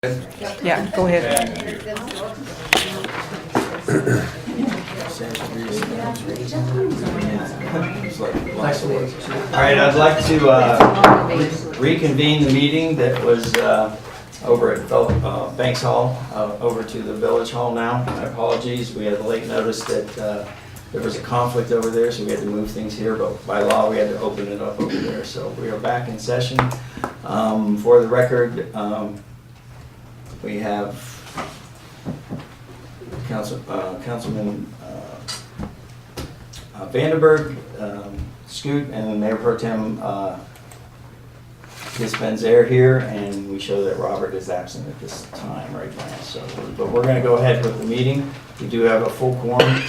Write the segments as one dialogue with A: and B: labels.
A: Yeah, go ahead.
B: All right, I'd like to reconvene the meeting that was over at Banks Hall, over to the Village Hall now. My apologies, we had a late notice that there was a conflict over there, so we had to move things here, but by law, we had to open it up over there. So we are back in session. For the record, we have Councilman Vandenberg, Scoot, and Mayor Pro Tem Dispenzaire here, and we show that Robert is absent at this time right now. So, but we're going to go ahead with the meeting. We do have a full quorum.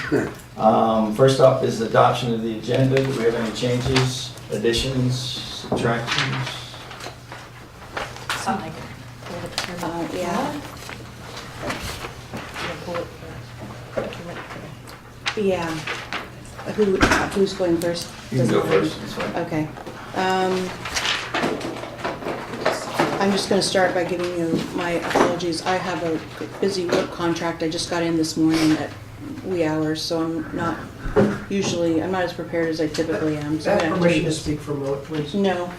B: First up is adoption of the agenda. Do we have any changes, additions, subtractions?
C: Yeah. Yeah. Who's going first?
B: You can go first. That's fine.
C: Okay. I'm just going to start by giving you my apologies. I have a busy work contract. I just got in this morning at wee hours, so I'm not as prepared as I typically am. So
D: I
C: I'm
D: have
C: gonna
D: permission
C: do
D: to
C: this.
D: speak for a moment, please.
C: No,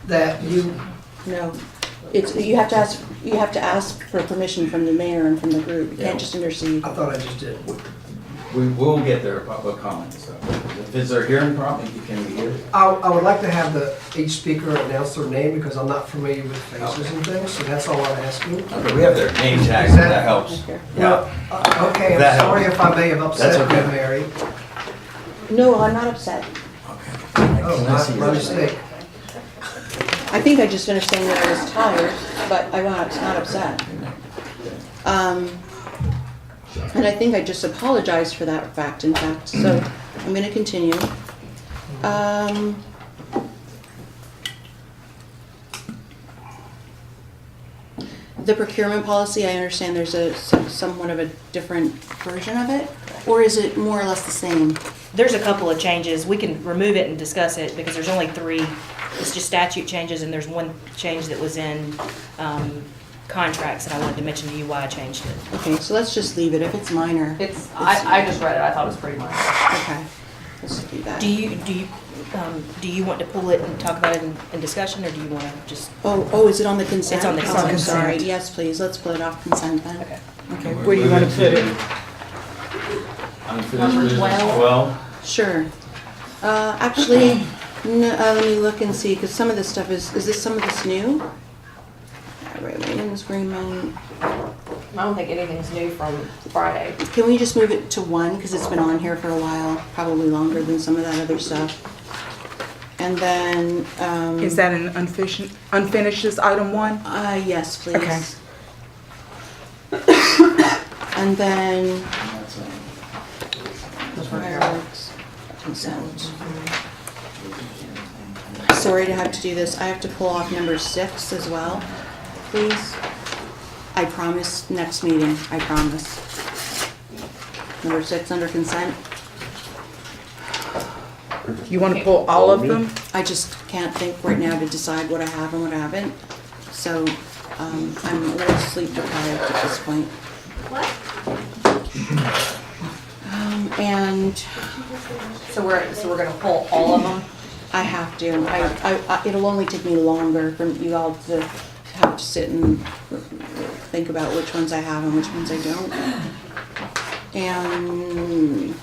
D: That you,
C: no. It's, you have to ask for permission from the mayor and from the group. You
B: Yeah.
C: can't just intercede.
D: I thought I just did.
B: We will get their public comments. So if it's their hearing problem, you can be here.
D: I would like to have each speaker announce their name because I'm not familiar with faces and things, so that's all I'm asking.
B: Okay, we have their name tags, that helps.
C: Okay.
B: Yeah.
D: Okay, I'm
B: That
D: sorry
B: helps.
D: if I may have upset
B: That's okay.
D: you, Mary.
C: No, I'm not upset.
B: Okay.
D: Oh,
B: Can I see
D: my
B: your
D: mistake.
C: I think I just finished saying that I was tired, but I'm not upset. And I think I just apologized for that fact, in fact, so I'm gonna continue. The procurement policy, I understand there's somewhat of a different version of it, or is it more or less the same?
E: There's a couple of changes. We can remove it and discuss it because there's only three. It's just statute changes, and there's one change that was in contracts, and I wanted to mention to you why I changed it.
C: Okay, so let's just leave it, if it's minor.
A: I just read it, I thought it was pretty minor.
C: Okay, let's do that.
E: Do you want to pull it and talk about it in discussion, or do you want to just?
C: Oh, is it on the consent?
E: It's on the
C: Oh, I'm
E: consent.
C: sorry, yes, please, let's put it off consent then.
E: Okay.
A: Okay, where do you want to put it?
B: Unfinished
A: Number
B: business
A: 12.
B: 12.
C: Sure. Actually, no, let me look and see, because some of this stuff is this some of this new? Right, maintenance agreement.
A: I don't think anything's new from Friday.
C: Can we just move it to one, because it's been on here for a while, probably longer than some of that other stuff. And then,
F: Is that an unfinished is item 1?
C: yes, please.
F: Okay.
C: And then,
B: That's
C: fireworks, consent. Sorry to have to do this. I have to pull off number 6 as well, please. I promise, next meeting, I promise. Number 6 under consent.
F: You want to pull all of them?
C: I just can't think right now to decide what I have and what I haven't. So, I'm a little sleep deprived at this point. And
A: So we're gonna pull all of them?
C: I have to. It'll only take me longer for you all to have to sit and think about which ones I have and which ones I don't. And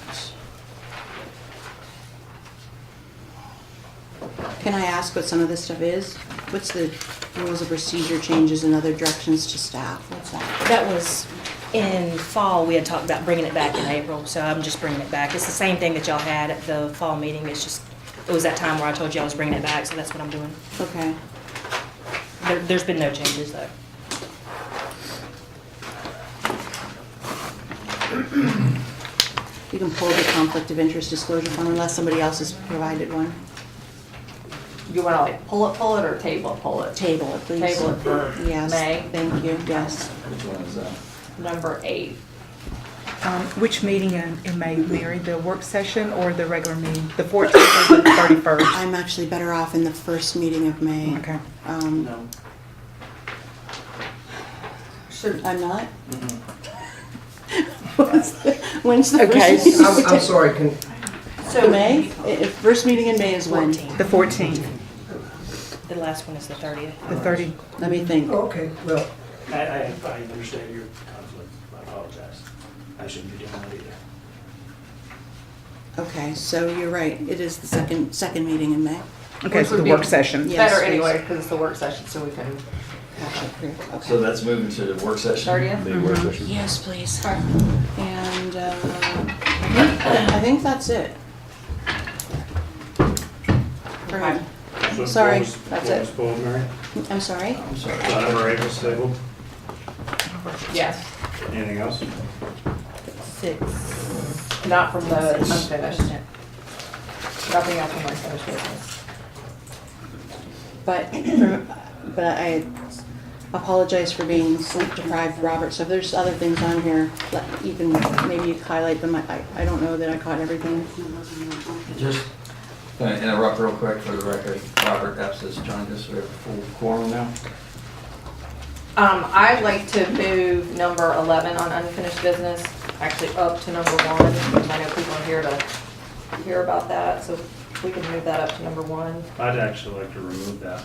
C: can I ask what some of this stuff is? What's the rules of procedure changes and other directions to staff? What's that?
E: That was in fall. We had talked about bringing it back in April, so I'm just bringing it back. It's the same thing that y'all had at the fall meeting. It's just, it was that time where I told you I was bringing it back, so that's what I'm doing.
C: Okay.
E: There's been no changes though.
C: You can pull the conflict of interest disclosure form unless somebody else has provided one.
A: You wanna like pull it or pull it?
C: Table it, please.
A: Table it for
C: Yes,
A: May,
C: thank you, yes.
B: Which one is that?
A: number 8.
F: Which meeting in May, Mary? The work session or the regular meeting? The 14th or the 31st?
C: I'm actually better off in the first meeting of May.
F: Okay.
B: No.
C: I'm not? When's the
F: Okay,
C: first meeting?
D: I'm sorry, can,
C: So May? First meeting in May is when?
E: 14th.
F: The 14th,
E: The last one is the 30th.
F: the 30th.
C: Let me think.
D: oh, okay, well,
G: I understand your conflict, I apologize. I shouldn't be doing that either.
C: Okay, so you're right, it is the second meeting in May.
F: Okay,
A: Which
F: so
A: would
F: the
A: be
F: work session.
C: Yes,
A: Better
C: please.
A: anyway, because it's the work session, so we can,
B: So
C: Okay.
B: that's moving to the work session?
A: 30th?
G: The work session.
C: Yes, please.
A: Alright.
C: And I think that's it. For
A: Okay.
C: now.
G: So
C: Sorry,
G: what was-
C: that's
G: what
C: it.
G: was pulled, Mary?
C: I'm sorry?
B: I'm sorry.
G: Number 8 was tabled.
A: yes,
G: Anything else?
E: 6.
A: not from the unfinished, nothing else from unfinished business.
C: But I apologize for being sleep deprived, Robert, so if there's other things on here, you can maybe highlight them. I don't know that I caught everything.
B: Just going to interrupt real quick for the record. Robert Epps has joined us. We have a full quorum now.
A: I'd like to move number 11 on unfinished business, actually up to number 1, because I know people are here to hear about that, so if we can move that up to number 1.
G: I'd actually like to remove that.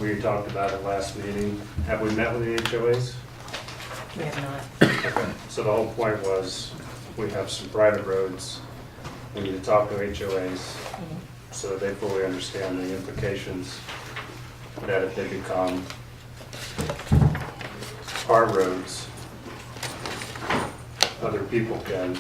G: We talked about it last meeting. Have we met with the HOAs?
E: We have not.
G: Okay. So the whole point was, we have some private roads. We need to talk to HOAs so that they fully understand the implications that if they become our roads, other people can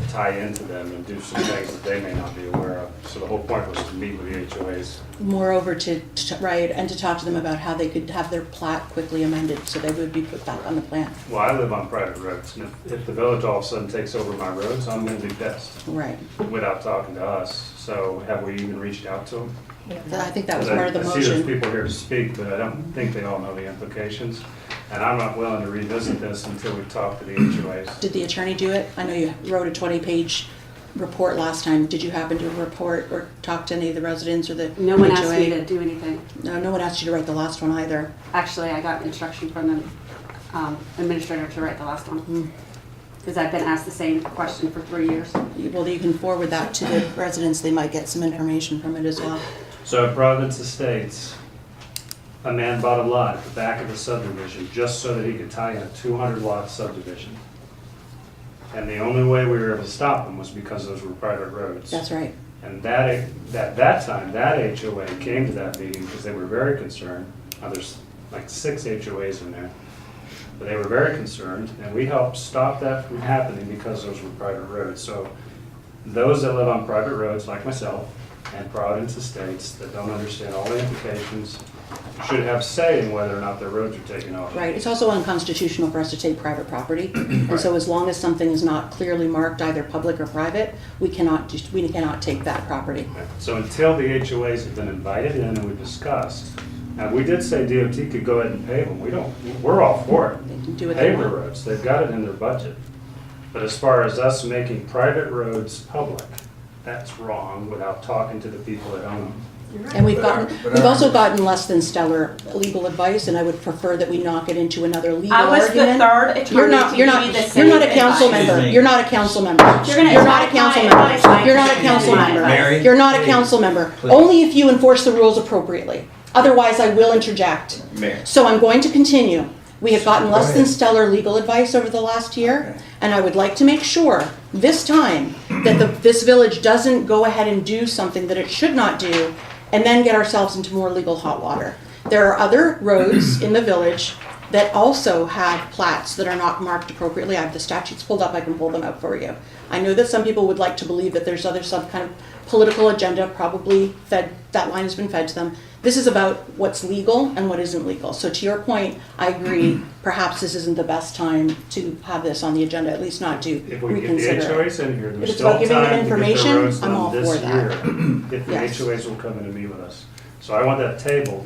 G: tie into them and do some things that they may not be aware of. So the whole point was to meet with the HOAs.
C: Moreover, to write and to talk to them about how they could have their plat quickly amended so they would be put back on the plan.
G: Well, I live on private roads, and if the village all of a sudden takes over my roads, I'm gonna be pissed
C: Right.
G: without talking to us. So have we even reached out to them?
E: We have
C: I
E: not.
C: think that was part of the
G: I see there's
C: motion.
G: people here to speak, but I don't think they all know the implications. And I'm not willing to revisit this until we talk to the HOAs.
C: Did the attorney do it? I know you wrote a 20-page report last time. Did you happen to report or talk to any of the residents or the HOA?
H: No one asked me to do anything.
C: No one asked you to write the last one either.
H: Actually, I got instruction from the administrator to write the last one. Because I've been asked the same question for 3 years.
C: Well, you can forward that to the residents. They might get some information from it as well.
G: So at Providence Estates, a man bought a lot at the back of the subdivision just so that he could tie in a 200-lot subdivision. And the only way we were able to stop him was because those were private roads.
C: That's right.
G: And that time, that HOA came to that meeting because they were very concerned. Now, there's like 6 HOAs in there. But they were very concerned, and we helped stop that from happening because those were private roads. So those that live on private roads, like myself, and Providence Estates, that don't understand all the implications, should have say in whether or not their roads are taken off.
C: Right. It's also unconstitutional for us to take private property. And so as long as something is not clearly marked, either public or private, we cannot take that property.
G: So until the HOAs have been invited in and we've discussed, now we did say DOT could go ahead and pave them. We're all for it.
C: They can do what they
G: Pave the
C: want.
G: roads, they've got it in their budget. But as far as us making private roads public, that's wrong without talking to the people that own them.
C: And we've
B: But
C: also gotten less than stellar legal advice, and I would prefer that we not get into another legal
H: I was the
C: argument.
H: third attorney
C: You're not,
H: to
C: you're
H: give
C: not,
H: you the
C: you're
H: same
C: not a council
H: advice.
C: member.
B: Excuse me.
C: You're not a council member.
H: You're gonna
C: You're not a
H: attack
C: council
H: my
C: member.
H: advice, I
C: You're not a
H: can
C: council
H: give you my
C: member.
H: advice.
B: Mary,
C: You're not a
B: please.
C: council member.
B: Please.
C: Only if you enforce the rules appropriately. Otherwise, I will interject.
B: Mayor.
C: So I'm going to continue. We have gotten less
D: Go
C: than
D: ahead.
C: stellar legal advice over the last year,
B: Okay.
C: and I would like to make sure this time that this village doesn't go ahead and do something that it should not do and then get ourselves into more legal hot water. There are other roads in the village that also have plats that are not marked appropriately. I have the statutes pulled up, I can pull them out for you. I know that some people would like to believe that there's some kind of political agenda probably fed, that line has been fed to them. This is about what's legal and what isn't legal. So to your point, I agree, perhaps this isn't the best time to have this on the agenda, at least not to
G: If we get the
C: reconsider it.
G: HOAs in here,
C: If
G: there's
C: it's
G: still
C: about
G: time
C: giving them
G: to get the
C: information,
G: roads
C: I'm all
G: done this
C: for that.
G: year. If the
C: Yes.
G: HOAs will come in to meet with us. So I want that tabled.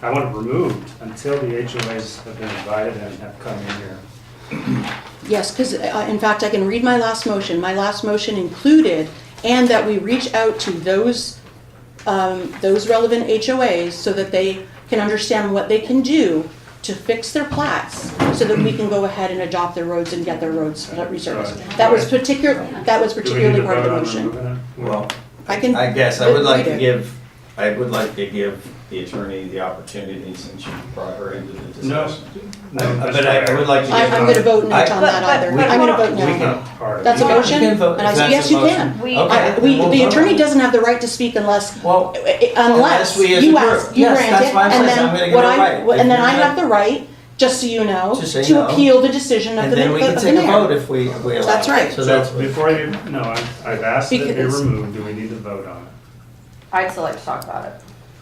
G: I want it removed until the HOAs have been invited and have come in here.
C: Yes, because in fact, I can read my last motion. My last motion included, and that we reach out to those relevant HOAs so that they can understand what they can do to fix their plats so that we can go ahead and adopt their roads and get their roads resurfaced. That was particularly part of the motion.
B: Well,
C: I can.
B: I guess I would like to
C: read it.
B: give the attorney the opportunity since you brought her into the
G: No.
B: discussion.
G: No,
B: But I would like to give.
C: I'm gonna vote no on that either.
A: but
C: I'm gonna
A: hold
C: vote
A: on.
B: We
C: no.
B: can,
C: That's a
B: you can-
C: motion?
B: you can vote.
C: And I
B: If
C: said,
B: that's
C: yes,
B: a
C: you
B: motion.
C: can.
A: We-
B: Okay,
C: I-
B: then
C: we,
B: we'll
C: the
B: vote
C: attorney
B: on it.
C: doesn't have the right to speak unless,
B: Well,
C: unless
B: we as a
C: you
B: group.
C: ask, you
B: Yes,
C: grant
B: that's
C: it,
B: why I
C: and
B: said I'm gonna
C: then
B: give
C: what
B: her
C: I,
B: right. If
C: and then
B: you're
C: I
B: gonna-
C: have the right, just so you know,
B: To say
C: to
B: no.
C: appeal the decision of
B: And
C: the
B: then we can
C: of the
B: take a vote
C: mayor.
B: if we allow.
C: That's
B: it.
C: right.
B: So
G: So
B: that's.
G: before you, no, I've asked that it be
C: Because-
G: removed, do we need to vote on it?
A: I'd still like to talk about it.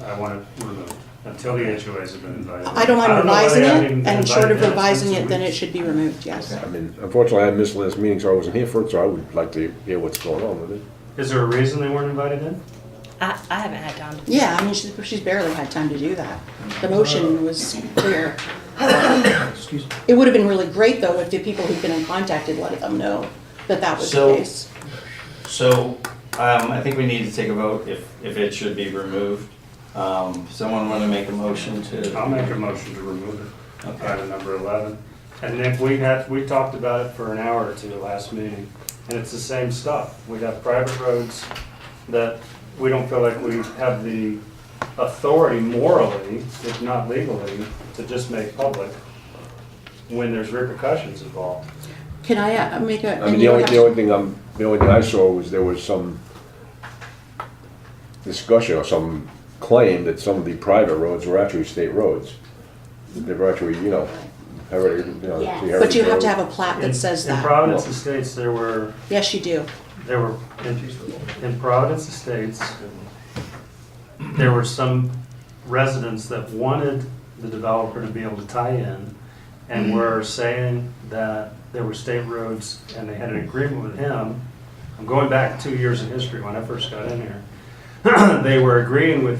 G: I want it removed, until the HOAs have been invited.
C: I don't mind
G: know whether
C: revising
G: they haven't
C: it,
G: even been
C: and short of
G: invited yet.
C: revising
G: It's been
C: it, then
G: 2
C: it
G: weeks.
C: should be removed, yes.
B: Okay.
I: I mean, unfortunately, I missed last meeting, so I wasn't here for it, so I would like to hear what's going on with it.
G: Is there a reason they weren't invited in?
E: I haven't had time to.
C: Yeah, I mean, she's barely had time to do that. The motion was clear.
D: Excuse me.
C: It would have been really great, though, if the people who've been in contact had let them know that that was the
B: So-
C: case.
B: So, I think we need to take a vote if it should be removed. Someone want to make a motion to?
G: I'll make a motion to remove it,
B: Okay.
G: item number 11. And Nick, we talked about it for an hour or two last meeting, and it's the same stuff. We have private roads that we don't feel like we have the authority morally, if not legally, to just make public when there's repercussions involved.
C: Can I make a?
I: I
C: and
I: mean,
C: you
I: the
C: have-
I: only thing I saw was there was some discussion or some claim that some of the private roads were actually state roads. They were actually,
C: But you have to have a plat that says
G: In
C: that.
G: Providence Estates, there were
C: Yes, you do.
G: in Providence Estates, there were some residents that wanted the developer to be able to tie in and were saying that there were state roads and they had an agreement with him. I'm going back 2 years in history when I first got in here. They were agreeing with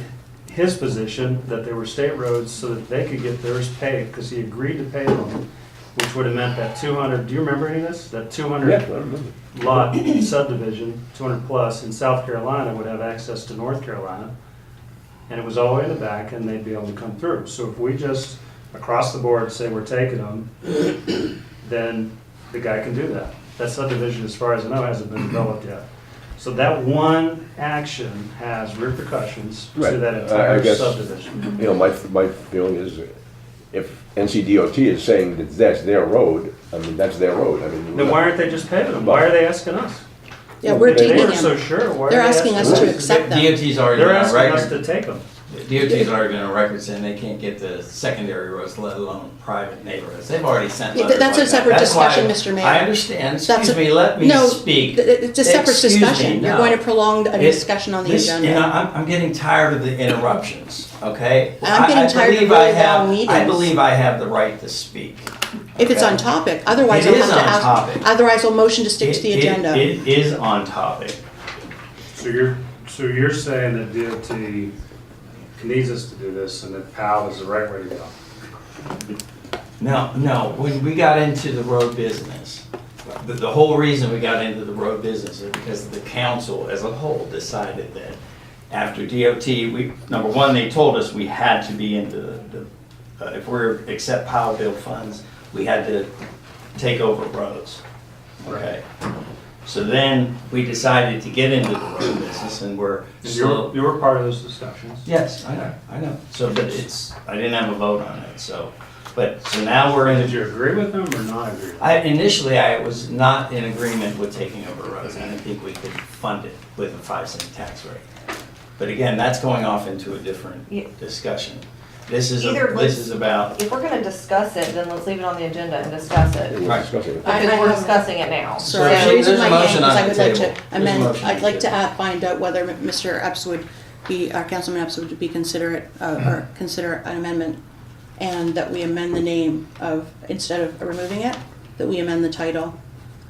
G: his position that they were state roads so that they could get theirs paved because he agreed to pay them, which would have meant that 200, do you remember any of this? That 200
I: Yeah, I remember.
G: lot subdivision, 200 plus, in South Carolina would have access to North Carolina. And it was all the way in the back and they'd be able to come through. So if we just, across the board, say we're taking them, then the guy can do that. That subdivision, as far as I know, hasn't been developed yet. So that one action has repercussions to
I: Right.
G: that
I: I
G: entire
I: guess-
G: subdivision.
I: You know, my feeling is if NCDOT is saying that that's their road, I mean, that's their road. I mean.
G: Then why aren't they just paving them? Why are they asking us?
C: Yeah, we're
G: If they
C: taking
G: were so
C: them.
G: sure, why are
C: They're
G: they
C: asking us to accept them.
B: DOT's already
G: They're
B: on
G: asking us
B: record.
G: to take them.
B: DOT's already been on record saying they can't get the secondary roads, let alone private neighborhoods. They've already sent
C: Yeah,
B: letters
C: that's a
B: like that.
C: separate
B: That's why
C: discussion, Mr. Mayor.
B: I understand.
C: That's
B: Excuse
C: a-
B: me, let me
C: No,
B: speak.
C: it's a separate
B: Excuse me,
C: discussion. You're
B: no.
C: going to prolong a
B: It-
C: discussion on the
B: this-
C: agenda.
B: You know, I'm getting tired of the interruptions, okay?
C: I'm getting
B: I
C: tired of
B: believe
C: really
B: I have-
C: long meetings.
B: I believe I have the right to speak.
C: If it's
B: okay?
C: on topic, otherwise
B: It
C: I'll
B: is
C: have to
B: on
C: ask.
B: topic.
C: Otherwise I'll motion to stick to the
B: It-
C: agenda.
B: It is on topic.
G: So you're saying that DOT needs us to do this and that PAL is the right way to go?
B: No, when we got into the road business, the whole reason we got into the road business is because the council as a whole decided that after DOT, number one, they told us we had to be into if we're accept POW bill funds, we had to take over roads. Okay. So then we decided to get into the road business and we're still.
G: You were part of those discussions.
B: Yes, I know. So, but I didn't have a vote on it, so, so now we're in.
G: Did you agree with them or not agree with them?
B: Initially, I was not in agreement with taking over roads. I didn't think we could fund it with a 5-cent tax rate. But again, that's going off into a different
A: Yeah.
B: discussion. This is
A: Either let's-
B: about,
A: If we're gonna discuss it, then let's leave it on the agenda and discuss it.
I: We're discussing it.
A: Because we're discussing it now.
C: Sorry,
B: So
C: I'm raising
B: there's a
C: my hand
B: motion
C: because
B: on
C: I
B: the
C: would like
B: table.
C: to
B: There's a
C: amend,
B: motion on
C: I'd
B: the
C: like to
B: table.
C: find out whether Mr. Epps would be, Councilman Epps would be considerate, or consider an amendment, and that we amend the name of, instead of removing it, that we amend the title,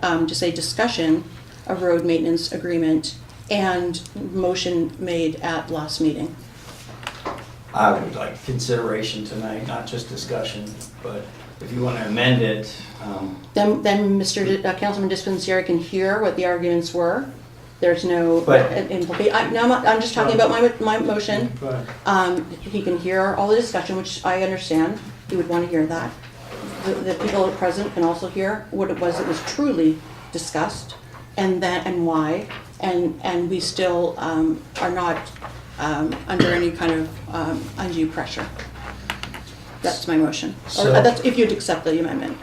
C: to say discussion of road maintenance agreement and motion made at last meeting.
B: I would like consideration tonight, not just discussion, but if you want to amend it,
C: Then Councilman Dispensary can hear what the arguments were. There's no
B: But-
C: implication. I'm just talking about my motion.
G: Go ahead.
C: He can hear all the discussion, which I understand. he would want to hear that. The people present can also hear what it was that was truly discussed, and why, and we still are not under any kind of undue pressure. That's my motion. Or
B: So-
C: that's if you'd accept the amendment.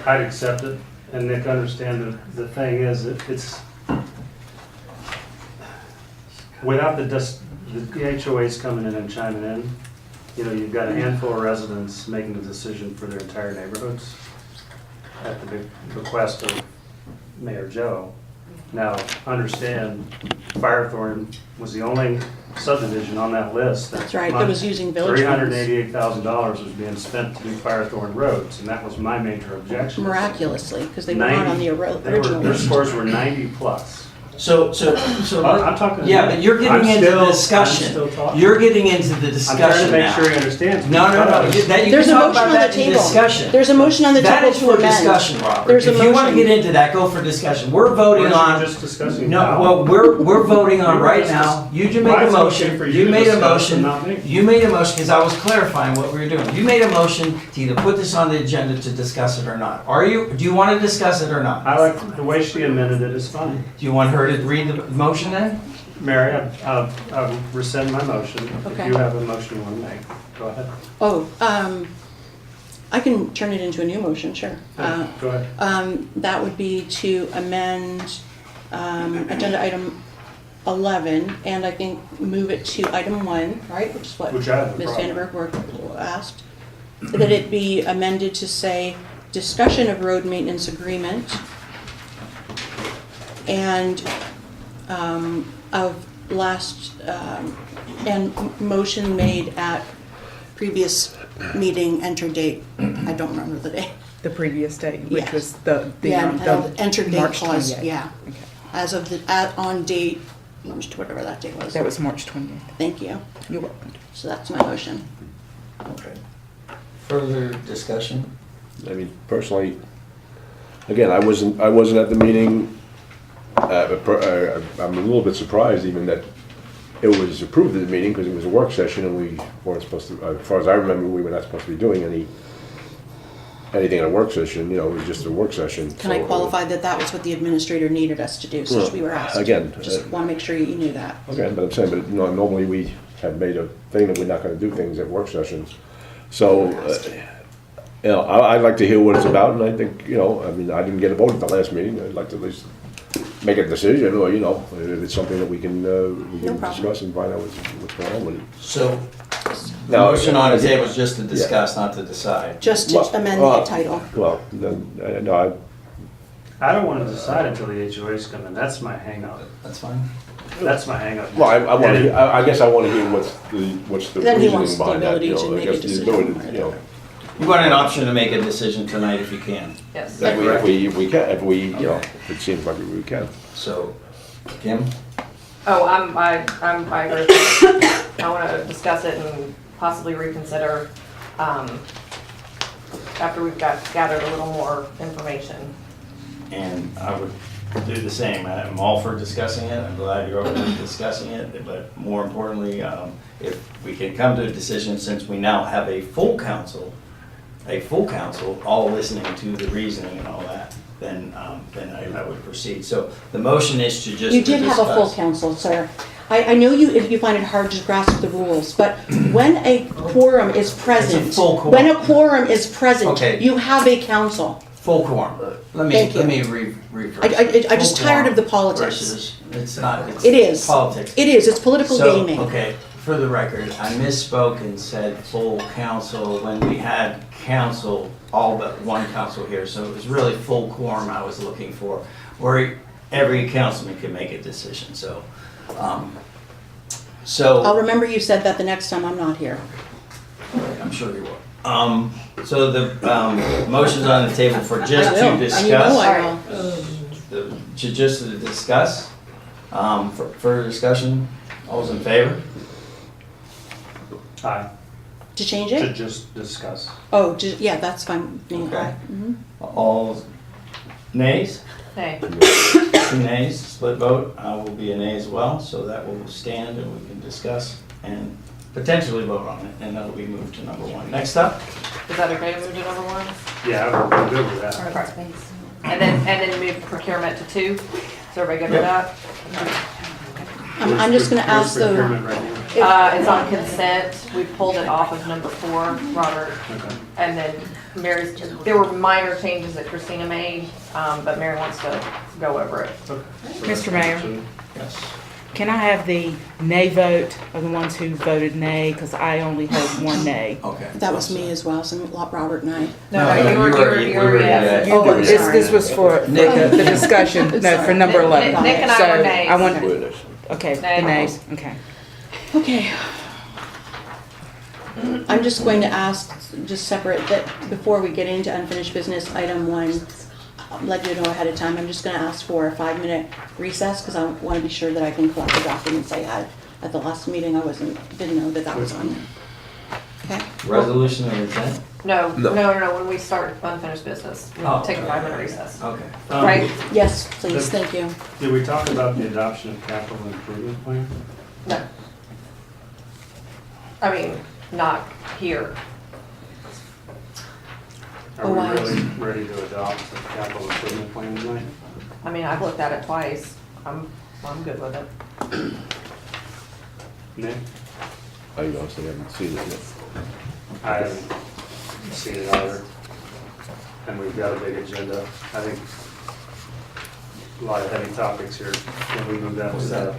G: I'd accept it, and Nick, understand the thing is, it's, without the HOAs coming in and chiming in, you know, you've got a handful of residents making the decision for their entire neighborhoods at the request of Mayor Joe. Now, understand, Firethorn was the only subdivision on that list.
C: That's right, that was using village funds.
G: $388,000 was being spent to do Firethorn roads, and that was my major objection.
C: Miraculously, because they were not on the original
G: Their
C: list.
G: scores were 90 plus.
B: So,
G: I'm talking.
B: yeah, but you're getting
G: I'm
B: into
G: still-
B: the discussion.
G: I'm still talking.
B: You're getting into the
G: I'm trying
B: discussion
G: to make
B: now.
G: sure he understands.
B: No, that you
C: There's
B: can
C: a
B: talk
C: motion
B: about
C: on
B: that
C: the
B: in
C: table.
B: discussion.
C: There's a motion on the
B: That
C: table
B: is
C: to
B: for
C: amend.
B: discussion, Robert.
C: There's a
B: If you want to
C: motion.
B: get into that, go for discussion. We're voting
G: We're
B: on.
G: just discussing
B: No,
G: now.
B: well, we're voting on
G: You were
B: right
G: just-
B: now. You just
G: Why
B: made a
G: is it okay
B: motion.
G: for you
B: You
G: to
B: made a
G: discuss and
B: motion.
G: not me?
B: You made a motion because I was clarifying what we were doing. You made a motion to either put this on the agenda to discuss it or not. Do you want to discuss it or not?
G: I like the way she amended it is fine.
B: Do you want her to read the motion then?
G: Mary, I'll rescind my motion. If
C: Okay.
G: you have a motion you want to make, go ahead.
C: Oh, I can turn it into a new motion, sure.
G: Go ahead.
C: That would be to amend agenda item 11, and I think move it to item 1, right? Which is what
G: Which I have no
C: Ms.
G: problem.
C: Vandenberg asked. That it be amended to say, discussion of road maintenance agreement and of last, and motion made at previous meeting, enter date. I don't remember the date.
F: The previous date, which
C: Yes.
F: was the
C: Enter date
F: March
C: clause,
F: 28th.
C: yeah.
F: Okay.
C: As of on date, whatever that date was.
F: That was March 28th.
C: Thank you.
F: You're welcome.
C: So that's my motion.
B: Okay. Further discussion?
I: I mean, personally, again, I wasn't at the meeting. I'm a little bit surprised even that it was approved at the meeting because it was a work session and we weren't supposed to, as far as I remember, we were not supposed to be doing anything in a work session, you know, it was just a work session.
C: Can I
I: So,
C: qualify that that was what the administrator needed us to do, since we were asked?
I: Again,
C: Just want to make sure you knew that.
I: Okay, but I'm saying, but you know, normally we have made a thing that we're not gonna do things at work sessions. So, you know, I'd like to hear what it's about, and I think, you know, I mean, I didn't get a vote at the last meeting, I'd like to at least make a decision, or, you know, if it's something that we can
C: problem.
I: discuss and find out what's going on with it.
B: So, the
I: Now,
B: motion on the table is just to discuss, not to decide.
C: Just to
I: Well,
C: amend the title.
I: Well, then, no,
G: I don't want to decide until the HOAs come in. That's my hangup.
B: That's fine.
G: That's my hangup.
I: well, I want
G: And
I: to, I guess I want to hear what's the
C: Then he
I: reasoning
C: wants the
I: behind that,
C: ability
I: you
C: to
I: know, I
C: make a
I: guess you
C: decision
I: do
C: one
I: it,
C: way or
I: you know.
B: You want an option to make a decision tonight if you can.
A: Yes.
I: If we can, you know, if it seems like we can.
B: So, Kim?
A: Oh, I agree with you. I want to discuss it and possibly reconsider after we've gathered a little more information.
B: And I would do the same. I'm all for discussing it. I'm glad you're open to discussing it. But more importantly, if we can come to a decision, since we now have a full council, all listening to the reasoning and all that, then I would proceed. So the motion is to just
C: You did have a full
B: discuss.
C: council, sir. I know you find it hard to grasp the rules, but when a quorum is present,
B: full quorum.
C: when a quorum is present,
B: Okay.
C: you have a council.
B: Full quorum.
C: Thank you.
B: Let me rephrase.
C: I'm just
B: Full
C: tired of the
B: quorum
C: politics.
B: versus- It's not, it's
C: It is.
B: politics.
C: It is, it's political
B: So,
C: gaming.
B: okay, for the record, I misspoke and said full council when we had council, all but one council here, so it was really full quorum I was looking for, where every councilman can make a decision, so.
C: I'll remember you said that the next time I'm not here.
B: I'm sure you will. So the motion's on the table for just
C: I will,
B: to
C: and
B: discuss.
C: you know I will.
B: Just to discuss, for further discussion, all's in favor?
G: Aye,
C: To change
G: to
C: it?
G: just discuss.
C: Oh, yeah, that's fine.
B: Okay.
C: Aye. Mhm.
B: All nays?
A: Hey,
B: 2 nays, split vote. I will be a nay as well, so that will stand and we can discuss and potentially vote on it, and that'll be moved to number one. Next up,
A: Is that okay to move to number one?
G: Yeah, I'm good with that.
A: Okay. And then move procurement to 2? Is everybody good with that?
C: I'm just gonna ask
G: Where's
C: the,
G: procurement right now?
A: It's on consent. We pulled it off of number 4, Robert.
G: Okay.
A: And then Mary's, there were minor changes that Christina made, but Mary wants to go over it.
G: Okay. So
F: Mr.
G: that's-
F: Mayor.
B: yes.
F: Can I have the nay vote of the ones who voted nay, because I only heard one nay.
B: Okay.
C: that was me as well, so Robert and I.
A: No, you were yes.
B: yeah.
C: Oh,
F: This,
C: sorry.
F: this was for the discussion, no, for number 11.
A: Nick and I were
F: So
A: nays.
F: I want,
I: Wait,
F: okay, the
A: Nay.
F: nays, okay.
C: Okay. I'm just going to ask, just separate, that before we get into unfinished business, item 1, I'll let you know ahead of time, I'm just gonna ask for a 5-minute recess, because I want to be sure that I can collect the documents I had at the last meeting. I didn't know that was on there. Okay?
B: Resolution of intent?
A: No,
I: No.
A: when we start unfinished business, we'll
B: Oh,
A: take a
B: okay.
A: 5-minute recess.
B: Okay.
A: Right?
C: Yes, please, thank you.
G: Did we talk about the adoption of capital improvement plan?
A: No. I mean, not here.
G: Are
C: Oh,
G: we
C: I
G: really ready to adopt the capital improvement plan tonight?
A: I mean, I've looked at it twice. I'm good with it.
G: Nick?
I: I honestly haven't seen it yet.
G: I haven't seen it either. And we've got a big agenda. I think a lot of heavy topics here. Can we move that to
B: What's
G: the?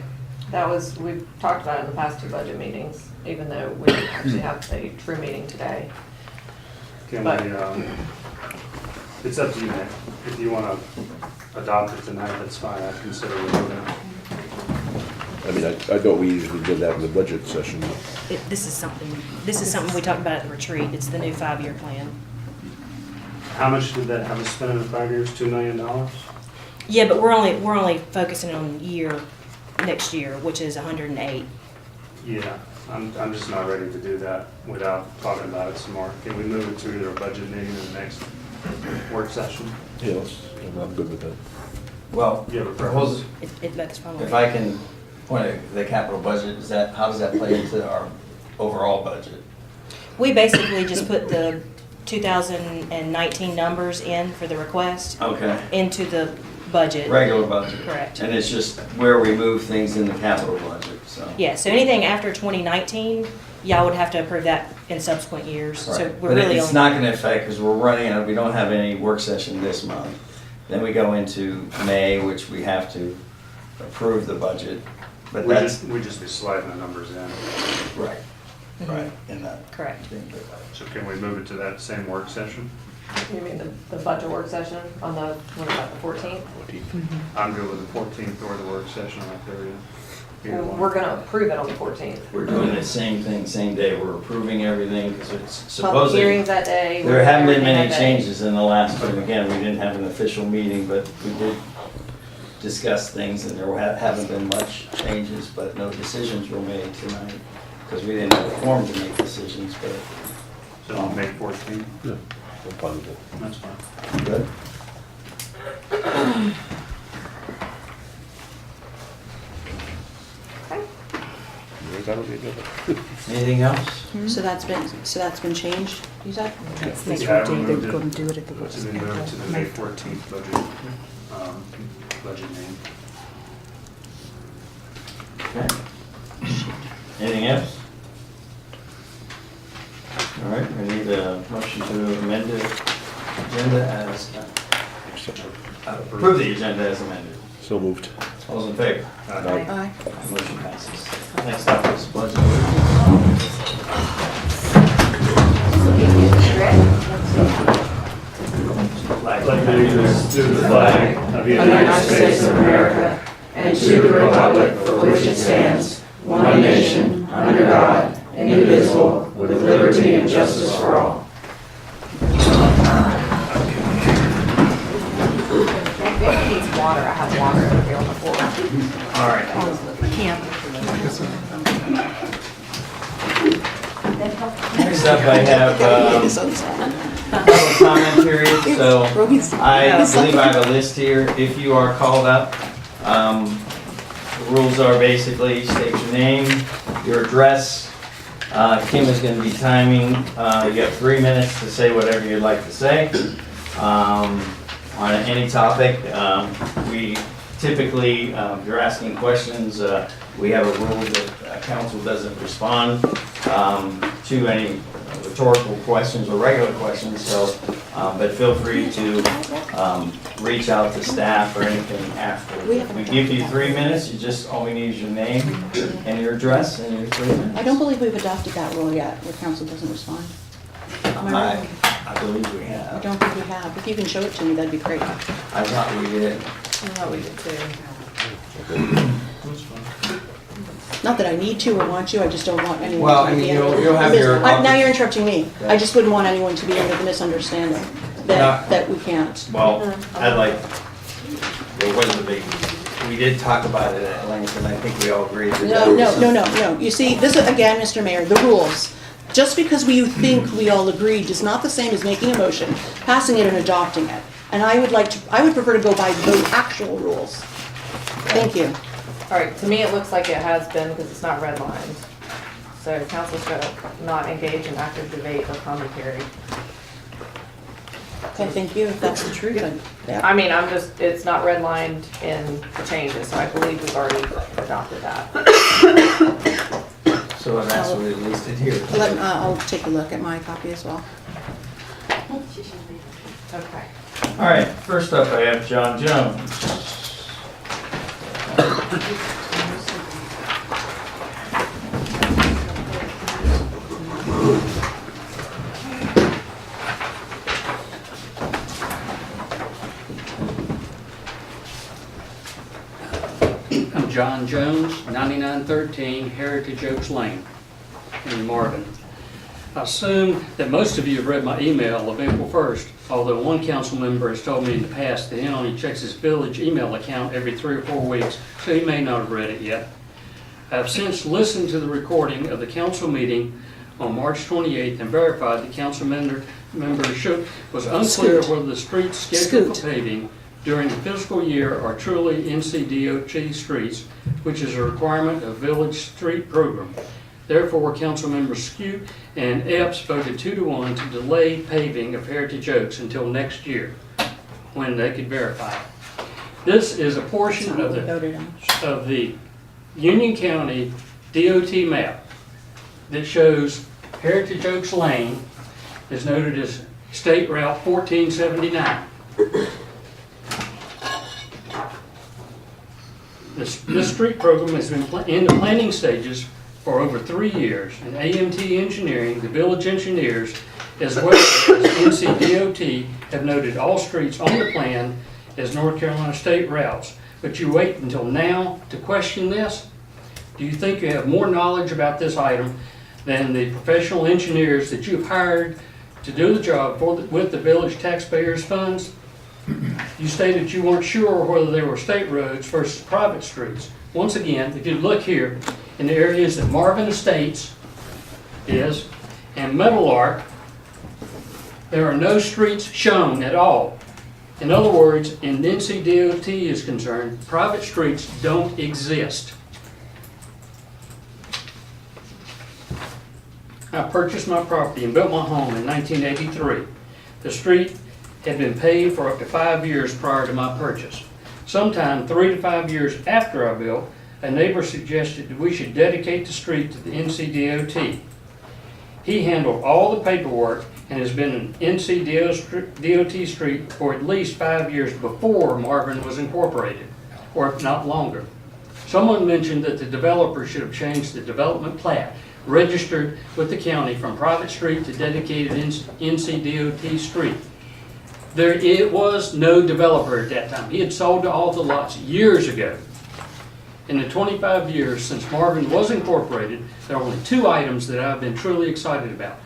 B: that?
A: We've talked about it in the past 2 budget meetings, even though we didn't actually have a true meeting today.
G: Can
A: But-
G: we, it's up to you, Nick. If you want to adopt it tonight, that's fine. I'd consider removing it.
I: I mean, I thought we usually did that in the budget session.
E: This is something we talked about at the retreat. It's the new 5-year plan.
G: How much did that have us spend in the 5 years? $2 million?
E: Yeah, but we're only focusing on next year, which is 108.
G: Yeah, I'm just not ready to do that without talking about it some more. Can we move it to either a budget meeting or the next work session?
I: Yeah, I'm good with that.
B: Well,
G: You have a preference?
E: That's fine. with
B: if
E: me.
B: I can point at the capital budget, how does that play into our overall budget?
E: We basically just put the 2019 numbers in for the request
B: Okay.
E: into the budget.
B: Regular budget.
E: Correct.
B: And it's just where we move things in the capital budget, so.
E: Yeah, so anything after 2019, y'all would have to approve that in subsequent years. So
B: Right.
E: we're
B: But
E: really
B: it's
E: only.
B: not gonna affect, because we're running out, we don't have any work session this month. Then we go into May, which we have to approve the budget, but
G: We
B: that's,
G: just be sliding the numbers in.
B: right,
E: Mhm.
B: right, in that.
E: Correct.
B: thing.
G: So can we move it to that same work session?
A: You mean the budget work session on the, what about the 14th?
G: I'm good with the 14th or the work session on the 30th. Either one.
A: We're gonna approve it on the 14th.
B: We're doing the same thing, same day, we're approving everything, because it's
A: Public
B: supposedly,
A: hearings that day.
B: there haven't been
A: everything
B: many
A: that day.
B: changes in the last one. Again, we didn't have an official meeting, but we did discuss things, and there haven't been much changes, but no decisions were made tonight, because we didn't have a forum to make decisions, but,
G: So on May 14th,
I: Yeah, I'm fine with it.
G: that's fine.
B: good.
A: Okay.
I: Where's that on the agenda?
B: Anything else?
C: So that's been changed, you said?
F: It's May
G: Yeah,
F: 14th,
G: moved
F: they're
G: it.
F: going to do it at the work
G: To be moved to the May 14th budget meeting.
B: Okay. Anything else? All right, we need a motion to amend the agenda as, approve the agenda as amended.
I: So moved.
B: All those in favor?
I: Aye.
C: Aye.
B: Motion passes. Next up is budget.
G: Allegiance to the flag of the
A: United States of America and to the republic for which it stands, one nation, under God, indivisible, with liberty and justice for all. If he needs water, I have water over here on the floor.
B: All right. Next up, I have public comment period, so I believe I have a list here. If you are called up, the rules are basically state your name, your address, Kim is gonna be timing, you have 3 minutes to say whatever you'd like to say, on any topic. We typically, if you're asking questions, we have a rule that council doesn't respond, to any rhetorical questions or regular questions, so, but feel free to, reach out to staff or anything after. We give you 3 minutes, all we need is your name and your address and your 3 minutes.
C: I don't believe we've adopted that rule yet, where council doesn't respond. Am I right?
B: I believe we
C: I
B: have.
C: don't think we have. If you can show it to me, that'd be great.
B: I thought we did.
A: No, we did too.
C: Not that I need to or want to, I just don't want anyone
B: Well,
C: to
B: I mean,
C: be
B: you'll have your
C: Now you're interrupting me. I just wouldn't want anyone to be under the misunderstanding that we can't.
B: Well, I'd like, there was a big, we did talk about it at length, and I think we all agreed that
C: No,
B: there was
C: no,
B: some-
C: no, no, no. You see, this is, again, Mr. Mayor, the rules. Just because you think we all agreed is not the same as making a motion, passing it and adopting it. And I would prefer to go by the actual rules. Thank you.
A: All right, to me, it looks like it has been because it's not redlined. So council's going to not engage in active debate or commentary.
C: Okay, thank you, if that's the truth. Yeah.
A: I mean, it's not redlined in the changes, so I believe we've already adopted that.
B: So that's what it listed here.
C: I'll take a look at my copy as well.
A: Okay.
B: All right, first up, I have John Jones.
J: I'm John Jones, 9913 Heritage Oaks Lane in Marvin. I assume that most of you have read my email of April 1st, although one council member has told me in the past that he only checks his village email account every 3 or 4 weeks, so he may not have read it yet. I have since listened to the recording of the council meeting on March 28th and verified that council member Shook was unclear whether the streets scheduled for paving during the fiscal year are truly NCDOT streets, which is a requirement of village street program. Therefore, council members Scoot and Epps voted 2-1 to delay paving of Heritage Oaks until next year, when they could verify it. This is a portion of the Union County DOT map that shows Heritage Oaks Lane is noted as State Route 1479. This street program has been in the planning stages for over 3 years, and AMT Engineering, the village engineers, as well as NCDOT, have noted all streets on the plan as North Carolina state routes. But you wait until now to question this? Do you think you have more knowledge about this item than the professional engineers that you've hired to do the job with the village taxpayers' funds? You stated you weren't sure whether they were state roads versus private streets. Once again, if you look here, in the areas that Marvin Estates is and Meadowlark, there are no streets shown at all. In other words, in NCDOT is concerned, private streets don't exist. I purchased my property and built my home in 1983. The street had been paved for up to 5 years prior to my purchase. Sometime 3 to 5 years after I built, a neighbor suggested that we should dedicate the street to the NCDOT. He handled all the paperwork and has been an NCDOT street for at least 5 years before Marvin was incorporated, or if not longer. Someone mentioned that the developer should have changed the development plat, registered with the county from private street to dedicated NCDOT street. It was no developer at that time. He had sold all the lots years ago. In the 25 years since Marvin was incorporated, there are only 2 items that I've been truly excited about.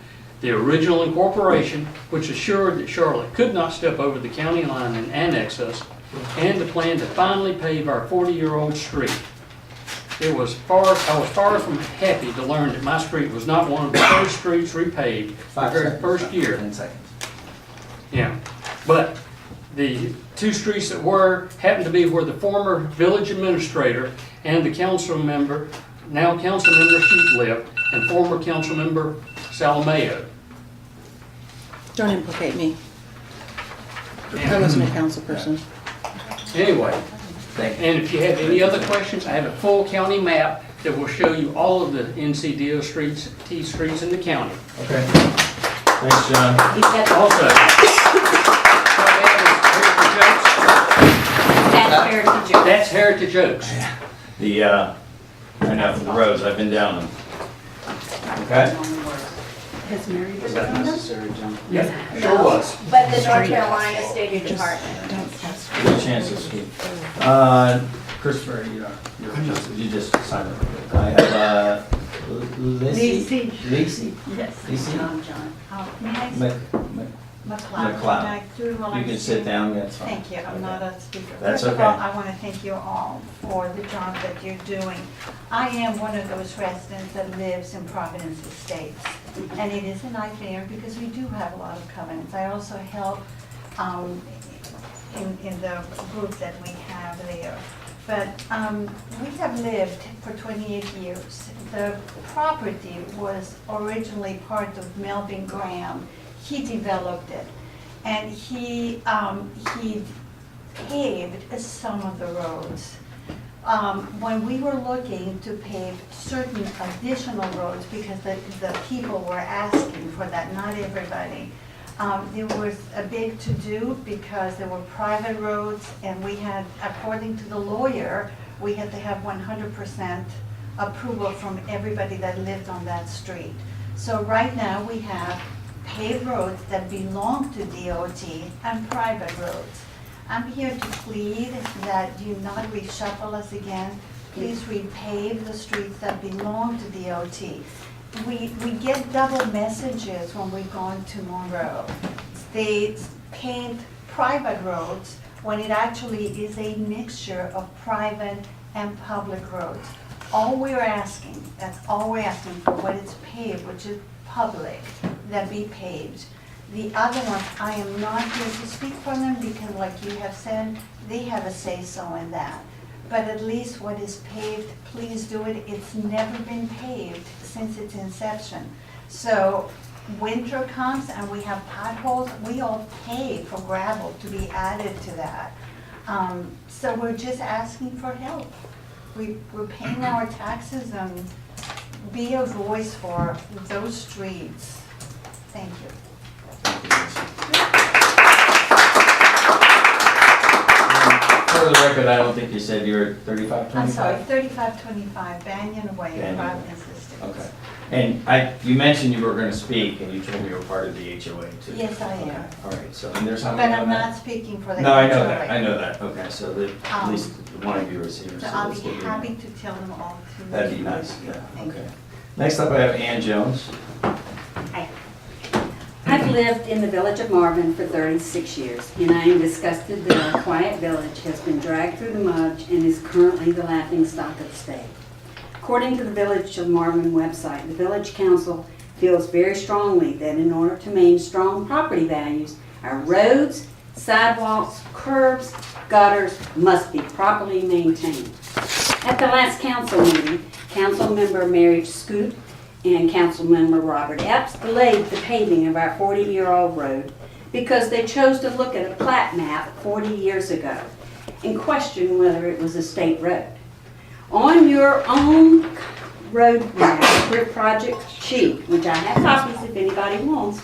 J: The original incorporation, which assured that Charlotte could not step over the county line and annex us, and the plan to finally pave our 40-year-old street. I was far from happy to learn that my street was not one of the first streets repaved the very first year.
B: 10 seconds.
J: Yeah, but the 2 streets that were happened to be where the former village administrator and the council member, now council member Sheep lived, and former council member Salameo.
C: Don't implicate me. I wasn't a council person.
J: Anyway,
B: Thank you.
J: and if you have any other questions, I have a full county map that will show you all of the NCDO streets, T streets in the county.
B: Okay. Thanks, John.
J: Also,
H: That's Heritage Oaks.
J: that's Heritage Oaks.
B: The, I know, the roads, I've been down them. Okay?
H: Has Mary
G: Was that necessary, John?
J: Yeah, sure was.
A: But the North Carolina State Department.
B: Good chance to speak. Christopher, you just signed it. I have, Lacey? Lacey?
K: Yes.
B: Lacey?
K: John. May I McLeod.
B: McLeod.
K: And I do want
B: You
K: to
B: can sit down, that's fine.
K: Thank you, I'm not a speaker.
B: That's
K: First of
B: okay.
K: all, I want to thank you all for the job that you're doing. I am one of those residents that lives in Providence Estates, and it is a nightmare because we do have a lot of covenants. I also help in the group that we have there. But we have lived for 28 years. The property was originally part of Melvin Graham. He developed it, and he paved some of the roads. When we were looking to pave certain additional roads, because the people were asking for that, not everybody, there was a big to-do because there were private roads, and we had, according to the lawyer, we had to have 100% approval from everybody that lived on that street. So right now, we have paved roads that belong to DOT and private roads. I'm here to plead that you not reshuffle us again. Please repave the streets that belong to DOT. We get double messages when we go into Monroe. They paint private roads when it actually is a mixture of private and public roads. All we're asking, that's all we're asking for, what is paved, which is public, that be paved. The other ones, I am not here to speak for them because like you have said, they have a say-so in that. But at least what is paved, please do it. It's never been paved since its inception. So winter comes and we have potholes, we all pay for gravel to be added to that. So we're just asking for help. We're paying our taxes and be a voice for those streets. Thank you.
B: For the record, I don't think you said you were 3525?
K: I'm sorry, 3525 Banyan Way,
B: Banyan.
K: Providence Estates.
B: Okay. And you mentioned you were going to speak, and you told me you were part of the HOA too.
K: Yes, I am.
B: Okay, all right, so, and there's how
K: But
B: many
K: I'm
B: on that?
K: not speaking for the
B: No, I know
K: HOA.
B: that, I know that, okay, so that at least one of you is here.
K: So I'll
B: let's
K: be
B: get you-
K: happy to tell them all to.
B: That'd be nice, yeah,
K: Thank
B: okay. Next up, I have Ann Jones.
H: Hi. I've lived in the village of Marvin for 36 years, and I am disgusted that our quiet village has been dragged through the mud and is currently the laughingstock of the state. According to the Village of Marvin website, the village council feels very strongly that in order to maintain strong property values, our roads, sidewalks, curbs, gutters must be properly maintained. At the last council meeting, Councilmember Mary Scoot and Councilmember Robert Epps delayed the paving of our 40-year-old road because they chose to look at a plat map 40 years ago and question whether it was a state road. On your own road map, your project sheet, which I have copies if anybody wants,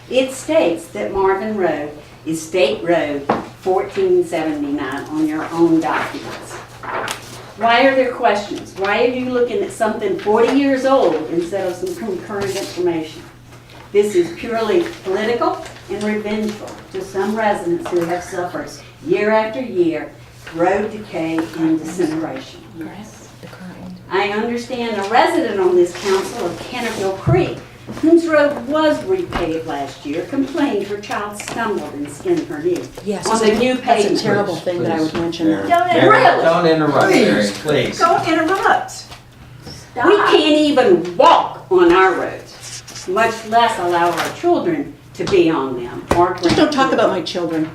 H: it states that Marvin Road is State Road 1479 on your own documents. Why are there questions? Why are you looking at something 40 years old instead of some current information? This is purely political and revengeful to some residents who have suffered year after year road decay and disintegration. I understand a resident on this council of Canterville Creek, whose road was repaved last year, complained her child stumbled and skinned her knee.
C: Yes,
H: On the new
C: that's a
H: pavement.
C: terrible thing that I would mention.
B: Mary,
K: Don't
B: Mary,
H: interrupt.
B: Don't interrupt, Mary, please.
K: Don't interrupt.
H: We can't even walk on our roads, much less allow our children to be on them or
C: Just don't talk about my children.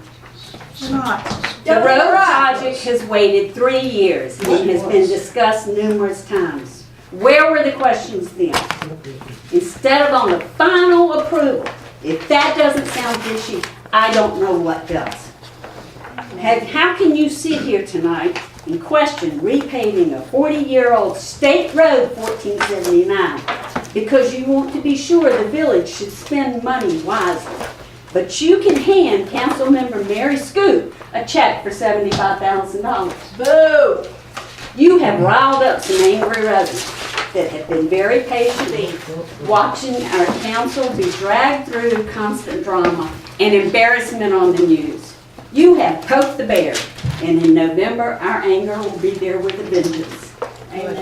H: The road project has waited 3 years and has been discussed numerous times. Where were the questions then? Instead of on the final approval, if that doesn't sound fishy, I don't know what does. How can you sit here tonight and question repaving a 40-year-old State Road 1479 because you want to be sure the village should spend money wisely? But you can hand Councilmember Mary Scoop a check for $75,000. Boo! You have riled up some angry residents that have been very patiently watching our council be dragged through constant drama and embarrassment on the news. You have poked the bear, and in November, our anger will be there with a vengeance. Amen.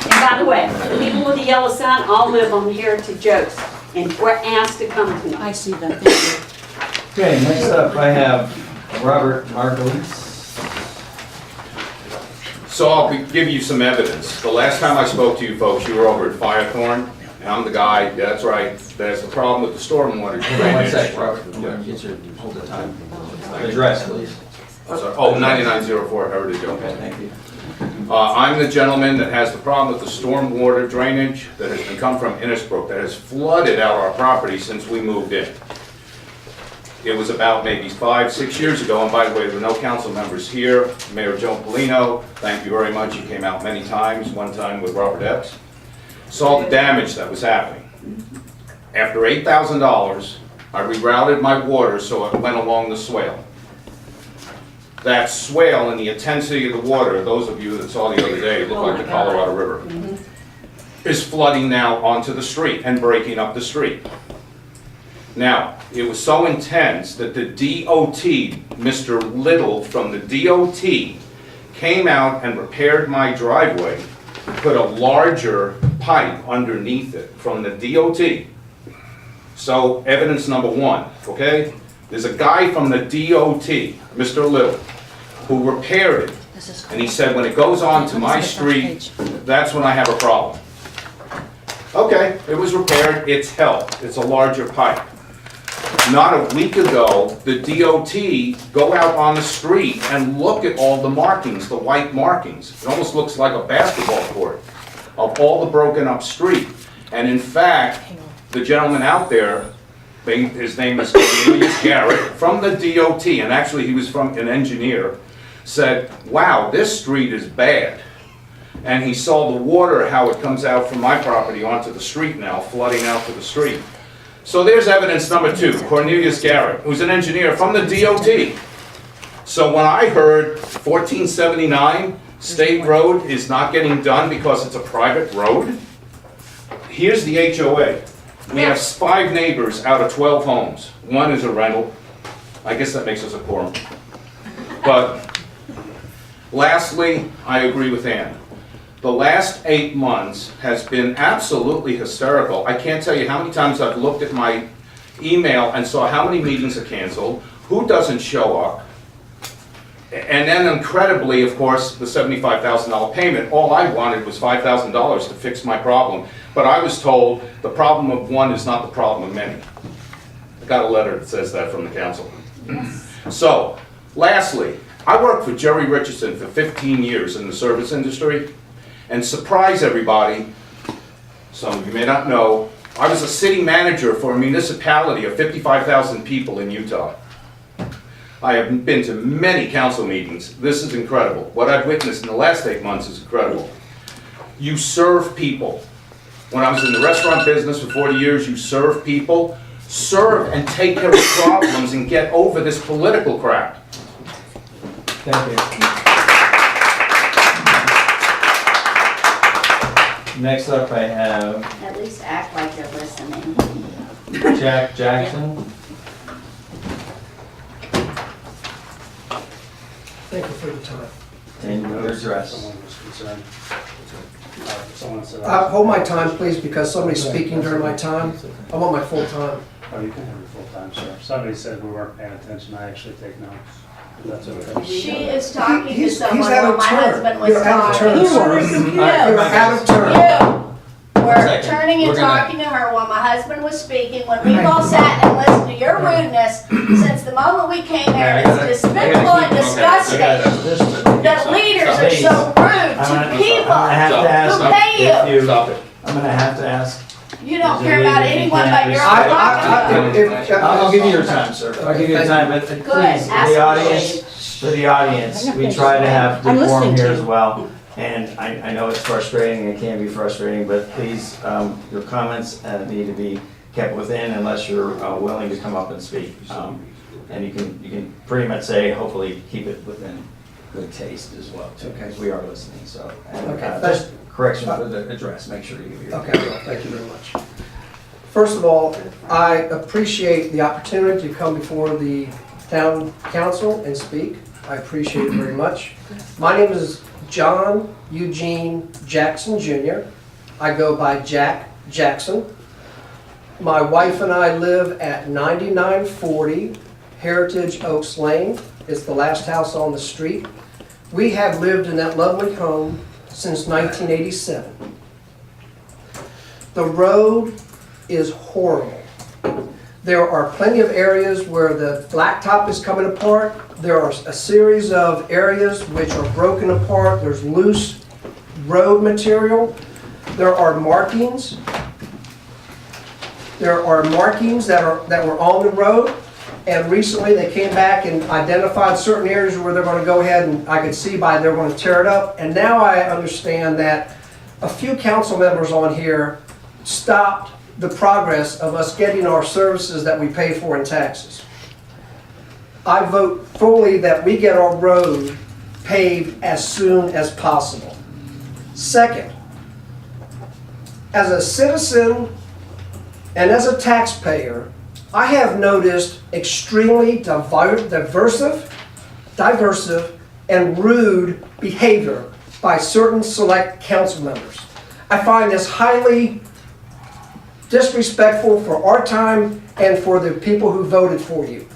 H: And by the way, the people with the yellow sign all live on Heritage Oaks, and we're asked to come tonight.
C: I see that, thank you.
B: Okay, next up I have Robert Margulies.
L: So I'll give you some evidence. The last time I spoke to you folks, you were over at Firethorn, and I'm the guy, that's right, that's the problem with the stormwater
B: One
L: drainage.
B: sec, Robert, I'm gonna get your, hold the time. Address, please.
L: I'm sorry. Oh, 9904 Heritage,
B: Okay,
L: okay.
B: thank you.
L: I'm the gentleman that has the problem with the stormwater drainage that has been come from Innisbrook, that has flooded out our property since we moved in. It was about maybe 5, 6 years ago, and by the way, there were no council members here. Mayor Joe Polino, thank you very much, he came out many times, one time with Robert Epps. Saw the damage that was happening. After $8,000, I rerouted my water so it went along the swale. That swale and the intensity of the water, those of you that saw the other day, looked like the Colorado River, is flooding now onto the street and breaking up the street. Now, it was so intense that the DOT, Mr. Little from the DOT, came out and repaired my driveway, put a larger pipe underneath it from the DOT. So, evidence number one, okay? There's a guy from the DOT, Mr. Little, who repaired it. And he said, when it goes on to my street, that's when I have a problem. Okay, it was repaired, it's held, it's a larger pipe. Not a week ago, the DOT go out on the street and look at all the markings, the white markings. It almost looks like a basketball court of all the broken up street. And in fact, the gentleman out there, his name is Cornelius Garrett, from the DOT, and actually he was from an engineer, said, wow, this street is bad. And he saw the water, how it comes out from my property onto the street now, flooding out to the street. So there's evidence number two, Cornelius Garrett, who's an engineer from the DOT. So when I heard 1479 State Road is not getting done because it's a private road, here's the HOA. We have 5 neighbors out of 12 homes. One is a rental. I guess that makes us a quorum. But lastly, I agree with Ann. The last 8 months has been absolutely hysterical. I can't tell you how many times I've looked at my email and saw how many meetings are canceled, who doesn't show up, and then incredibly, of course, the $75,000 payment. All I wanted was $5,000 to fix my problem. But I was told the problem of one is not the problem of many. I got a letter that says that from the council. So, lastly, I worked for Jerry Richardson for 15 years in the service industry. And surprise everybody, some of you may not know, I was a city manager for a municipality of 55,000 people in Utah. I have been to many council meetings. This is incredible. What I've witnessed in the last 8 months is incredible. You serve people. When I was in the restaurant business for 40 years, you serve people. Serve and take care of problems and get over this political crap.
B: Thank you. Next up I have
H: At least act like you're listening.
B: Jack Jackson.
D: Thank you for your time.
B: And your address.
G: Someone was concerned. Someone said.
D: Hold my time, please, because somebody's speaking during my time. I want my full time.
G: Oh, you can have your full time, sir. Somebody said we weren't paying attention. I actually take notes. If that's okay.
K: She is talking to
D: He's
K: someone
D: out
K: while
D: of
K: my
D: turn.
K: husband was
D: You're out of
K: talking.
D: turn.
K: You.
D: You're out of turn.
K: You.
B: One
M: were
B: second.
M: turning and
B: We're gonna-
M: talking to her while my husband was speaking, when we've all sat and listened to your rudeness since the moment we came here. It's despicable and disgusting that leaders are so rude to people who pay you.
L: Stop it.
B: I'm gonna have to ask.
M: You don't care about anyone but your own pocketbook.
B: I'll give you your time, sir. I'll give you your time, but please, for the audience, we try to have
C: I'm
B: decorum
C: listening to
B: here
C: you.
B: as well. And I know it's frustrating, it can be frustrating, but please, your comments need to be kept within unless you're willing to come up and speak. And you can pretty much say, hopefully, keep it within good taste as well, too, because we are listening, so. And
D: Okay.
B: just correction for the address, make sure you give your.
D: Okay, well, thank you very much. First of all, I appreciate the opportunity to come before the town council and speak. I appreciate it very much. My name is John Eugene Jackson Jr. I go by Jack Jackson. My wife and I live at 9940 Heritage Oaks Lane. It's the last house on the street. We have lived in that lovely home since 1987. The road is horrible. There are plenty of areas where the blacktop is coming apart. There are a series of areas which are broken apart. There's loose road material. There are markings. There are markings that were on the road. And recently they came back and identified certain areas where they're going to go ahead, and I could see by they're going to tear it up. And now I understand that a few council members on here stopped the progress of us getting our services that we pay for in taxes. I vote fully that we get our road paved as soon as possible. Second, as a citizen and as a taxpayer, I have noticed extremely diverse and rude behavior by certain select council members. I find this highly disrespectful for our time and for the people who voted for you.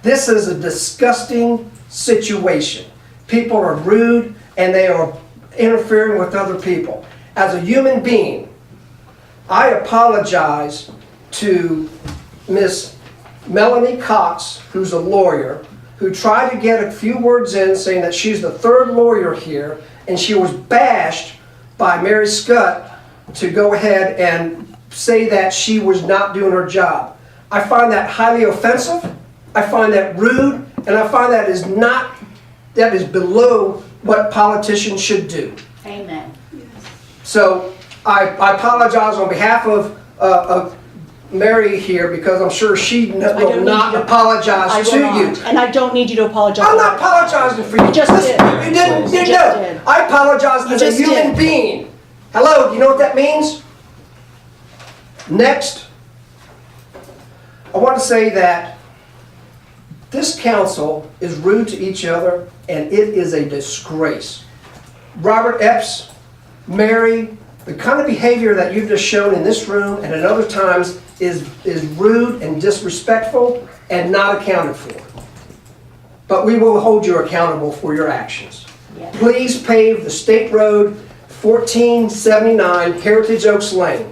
D: This is a disgusting situation. People are rude and they are interfering with other people. As a human being, I apologize to Miss Melanie Cox, who's a lawyer, who tried to get a few words in saying that she's the third lawyer here, and she was bashed by Mary Scott to go ahead and say that she was not doing her job. I find that highly offensive, I find that rude, and I find that is below what politicians should do.
M: Amen.
D: So I apologize on behalf of Mary here, because I'm sure she will not apologize to you.
C: And I don't need you to apologize.
D: I'm not apologizing for you.
C: You just did.
D: You didn't.
C: You just did.
D: I apologize
C: You
D: as a
C: just
D: human
C: did.
D: being. Hello, do you know what that means? Next, I want to say that this council is rude to each other, and it is a disgrace. Robert Epps, Mary, the kind of behavior that you've just shown in this room and at other times is rude and disrespectful and not accounted for. But we will hold you accountable for your actions.
M: Yes.
D: Please pave the State Road 1479 Heritage Oaks Lane.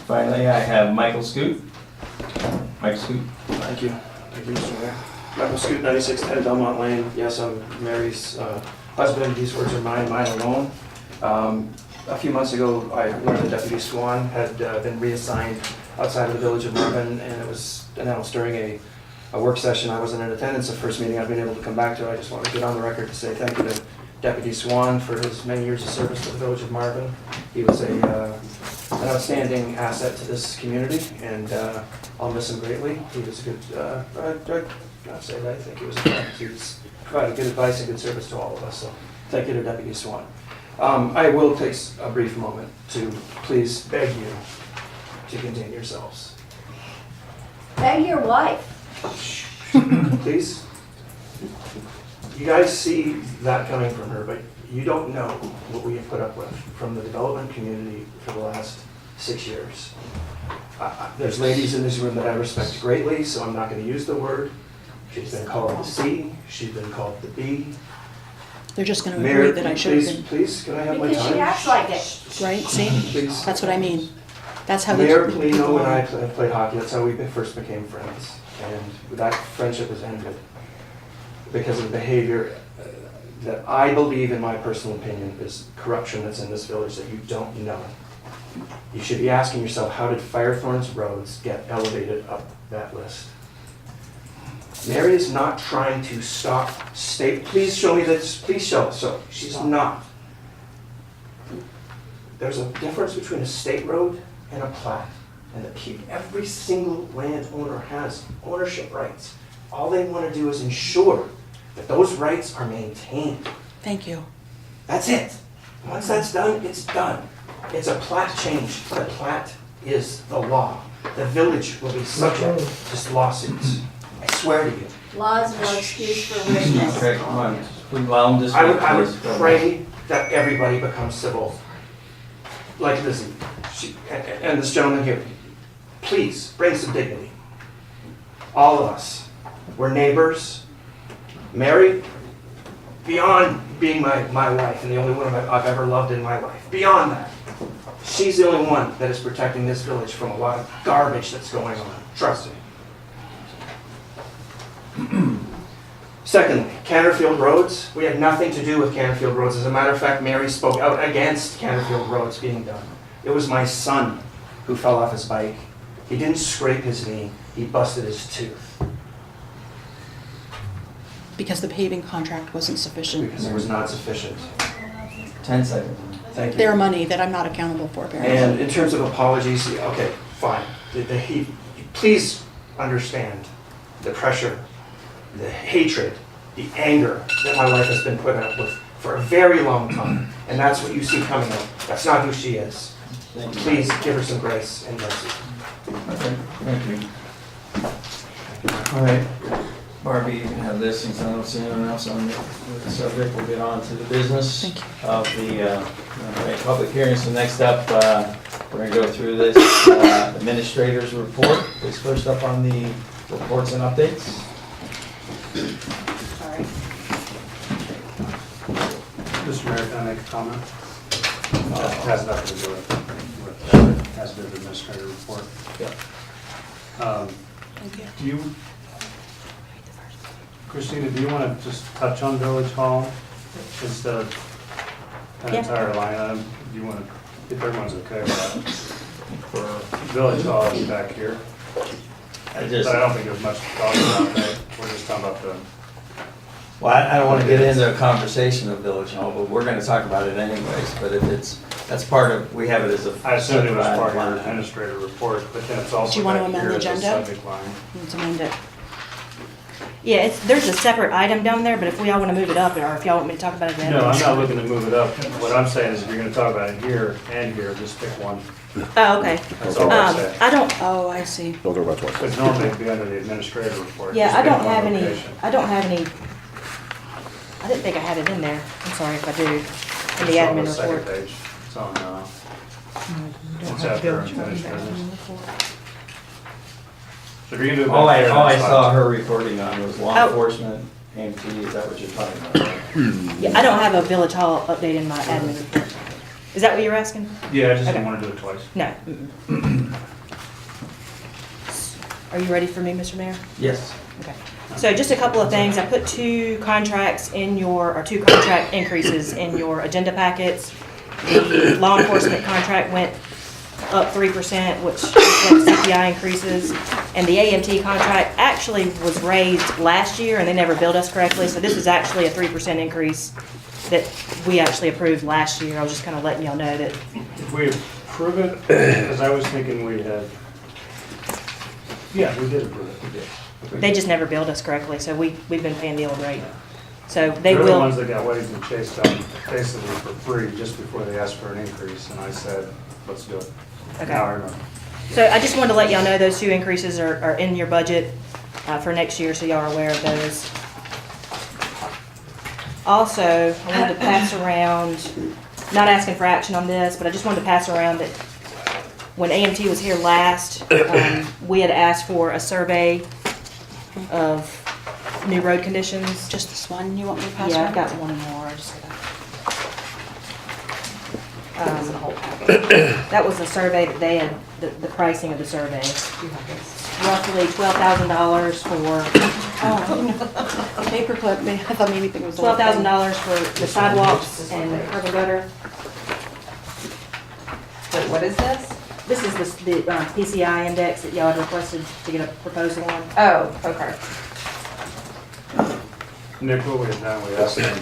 B: Finally, I have Michael Scoot. Mike Scoot.
N: Thank you. Thank you, Mr. Mayor. Michael Scoot, 9610 Belmont Lane. Yes, I'm Mary's husband. These words are mine alone. A few months ago, I learned that Deputy Swan had been reassigned outside of the village of Marvin, and it was announced during a work session. I wasn't in attendance the first meeting I've been able to come back to. I just want to get on the record to say thank you to Deputy Swan for his many years of service to the village of Marvin. He was an outstanding asset to this community, and I'll miss him greatly. He was a good, I'll say that, I think he was a friend. He provided good advice and good service to all of us, so thank you to Deputy Swan. I will take a brief moment to please beg you to contain yourselves.
M: Beg your wife.
N: Please. You guys see that coming from her, but you don't know what we have put up with from the development community for the last 6 years. There's ladies in this room that I respect greatly, so I'm not going to use the word, She's been called the C, she's been called the B.
C: They're just gonna
N: Mayor,
C: agree that I should have
N: please,
C: been,
N: please, can I have my
M: Because she
N: time?
M: acts like it.
C: right? See?
N: Please.
C: That's what I mean. That's how these
N: Mayor
C: people
N: Polino and I
C: are.
N: played hockey, that's how we first became friends. And that friendship has ended because of behavior that I believe, in my personal opinion, is corruption that's in this village that you don't know. You should be asking yourself, how did Firethorns roads get elevated up that list? Mary is not trying to stop state, please show me this, please show us, so, she's not. There's a difference between a state road and a plat. And every single landowner has ownership rights. All they want to do is ensure that those rights are maintained.
C: Thank you.
N: That's it. Once that's done, it's done. It's a plat change. The plat is the law. The village will be subject to lawsuits. I swear to you.
M: Laws no excuse for rudeness.
B: Okay, come on, please allow him to
N: I
B: speak,
N: would
B: please.
N: pray that everybody becomes civil. Like Lizzie, and this gentleman here. Please, bring some dignity. All of us. We're neighbors. Mary, beyond being my wife and the only woman I've ever loved in my life, beyond that, she's the only one that is protecting this village from a lot of garbage that's going on. Trust me. Secondly, Canterfield Roads. We had nothing to do with Canterfield Roads. As a matter of fact, Mary spoke out against Canterfield Roads being done. It was my son who fell off his bike. He didn't scrape his knee, he busted his tooth
C: Because the paving contract wasn't sufficient.
N: because it was not sufficient.
B: 10 seconds.
N: Thank you.
C: Their money that I'm not accountable for, apparently.
N: And in terms of apologies, okay, fine. Please understand the pressure, the hatred, the anger that my wife has been putting up with for a very long time. And that's what you see coming out. That's not who she is.
B: Thank you.
N: Please give her some grace and mercy.
B: Okay, thank you. All right, Barbie, you can have this, since I don't see anyone else on the subject. We'll get on to the business of the public hearing. So next up, we're going to go through this administrator's report. Is first up on the reports and updates.
A: Sorry.
G: Mr. Mayor, can I make a comment? It has nothing to do with, it has to do with the administrative report. Do you, Christina, do you want to just touch on Village Hall instead of an
E: Yeah.
G: entire line item? Do you want to, if everyone's okay with that? For Village Hall is back here,
B: I
G: but I don't think there's much to talk about, right? We're just talking about the,
B: Well, I don't want to get into a conversation of Village Hall, but we're going to talk about it anyways. But if that's part of, we have it as a.
G: I assumed it was part of
B: line
G: your
B: item.
G: administrative report, but then it's
C: Do
G: also
C: you want to
G: back
C: amend
G: here
C: the
G: as a
C: agenda?
G: subject line.
C: Let's amend it.
E: Yeah, there's a separate item down there, but if we all want to move it up, or if y'all want me to talk about it then.
G: No, I'm not looking to move it up. What I'm saying is if you're gonna talk about it here and here, just pick one.
E: Oh, okay.
G: That's all I'm saying.
E: I don't,
C: Oh, I see.
I: Don't talk about twice.
G: Because normally it'd be under the administrative report.
E: yeah,
G: Just
E: I
G: pick
E: don't
G: one
E: have any,
G: location.
E: I don't have any, I didn't think I had it in there. I'm sorry if I do, in
G: It's
E: the
G: on
E: admin
G: the second
E: report.
G: page. It's on,
F: Don't
G: it's
F: have
G: after
F: Village Hall in
G: unfinished
F: that
G: business.
F: report.
G: So if you're gonna do it
B: All
G: back there,
B: I
G: that's
B: saw
G: fine.
B: her reporting on was law
E: Oh.
B: enforcement, AMT, is that what you're talking about?
E: Yeah, I don't have a Village Hall update in my admin report. Is that what you're asking?
G: Yeah, I just
E: Okay.
G: didn't wanna do it twice.
E: No. Mm-mm. Are you ready for me, Mr. Mayor?
B: Yes.
E: Okay. So just a couple of things. I put two contract increases in your agenda packets. The law enforcement contract went up 3%, which reflects CPI increases. And the AMT contract actually was raised last year and they never billed us correctly. So this is actually a 3% increase that we actually approved last year. I was just kind of letting y'all know that.
G: If we approve it, because I was thinking we had, yeah, we did approve it, we did.
E: They just never billed us correctly, so we've been paying the old rate. So they
G: They're the
E: will.
G: ones that got waived and chased down basically for free just before they asked for an increase, and I said, let's do it.
E: Okay.
G: Now I remember.
E: So I just wanted to let y'all know those two increases are in your budget for next year, so y'all are aware of those. Also, I wanted to pass around, not asking for action on this, but I just wanted to pass around that when AMT was here last, we had asked for a survey of new road conditions.
C: Just this one, you want me to pass
E: Yeah,
C: around?
E: I've got one more. I just
A: This is a whole packet.
E: that was the survey that they had, the pricing of the survey. Roughly $12,000 for,
C: Oh, paperclip, I thought maybe it was.
E: $12,000 for the sidewalks and curb and gutter.
A: Wait, what is this?
E: This is the PCI index that y'all had requested to get a proposal on.
A: Oh, okay.
G: Nick, what we had done, we asked them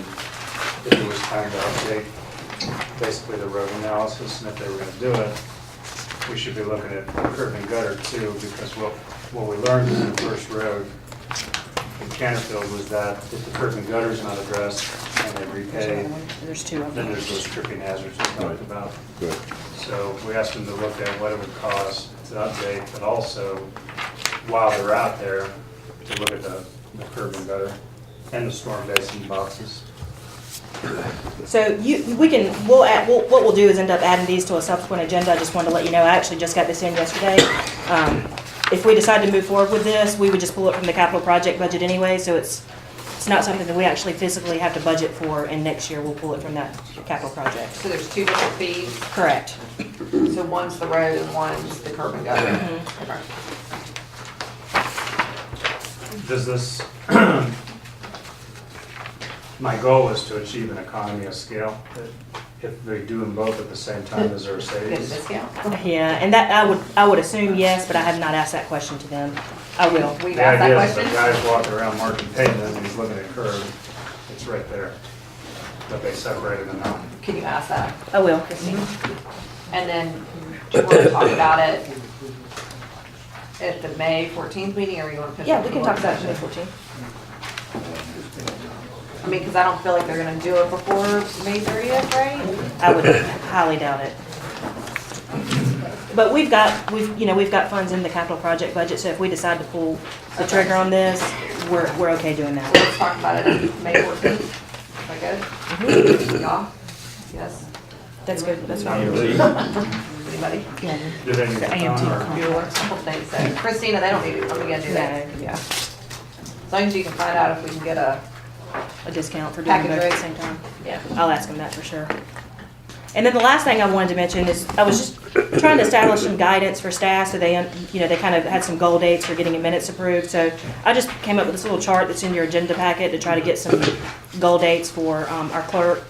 G: if it was time to update basically the road analysis, and if they were gonna do it, we should be looking at curb and gutter too, because what we learned in the first road in Canterfield was that if the curb and gutter is not addressed and they repay,
E: There's two of
G: then
E: them.
G: there's those tripping hazards we talked about.
I: Good.
G: So we asked them to look at what it would cost to update, but also, while they're out there, to look at the curb and gutter and the storm basin boxes.
E: So what we'll do is end up adding these to a subsequent agenda. I just wanted to let you know, I actually just got this in yesterday. If we decide to move forward with this, we would just pull it from the capital project budget anyway, so it's not something that we actually physically have to budget for, and next year we'll pull it from that capital project.
A: So there's two different fees.
E: Correct.
A: So one's the road and one's the curb and gutter.
E: Mhm.
A: Okay.
G: Does this, my goal is to achieve an economy of scale. If they do them both at the same time, is there a
A: Get a
G: savings?
A: discount.
E: Yeah, and that, I would assume yes, but I have not asked that question to them. I will.
A: We've
G: The
A: asked that
G: idea is the
A: question.
G: guy's walking around marking pavement and he's looking at curb, it's right there. But they separated them out.
A: Can you ask that?
E: I will.
A: And then, do you want to talk about it at the May 14th meeting, or you want to put it?
E: Yeah,
A: in
E: we
A: the
E: can talk
A: work
E: about it May
A: session?
E: 14th.
A: I mean, because I don't feel like they're gonna do it before May 30th, right?
E: I would highly doubt it. But we've got funds in the capital project budget, so if we decide to pull the trigger on this, we're okay doing that.
A: Let's talk about it on May 14th. Is that good? Yeah? Yes?
E: That's good, that's fine.
A: Anybody?
G: Do they need to
F: The
G: come
F: AMT
G: or?
A: Bueller? I don't think so. Christina, they don't need to come again, do they?
E: No.
A: Yeah. As long as you can find out if we can get a,
E: A discount for doing
A: Package
E: both at the
A: rate.
E: same time.
A: yeah.
E: I'll ask them that for sure. And then the last thing I wanted to mention is, I was just trying to establish some guidance for staff, so they kind of had some goal dates for getting minutes approved. So I just came up with this little chart that's in your agenda packet to try to get some goal dates for our clerk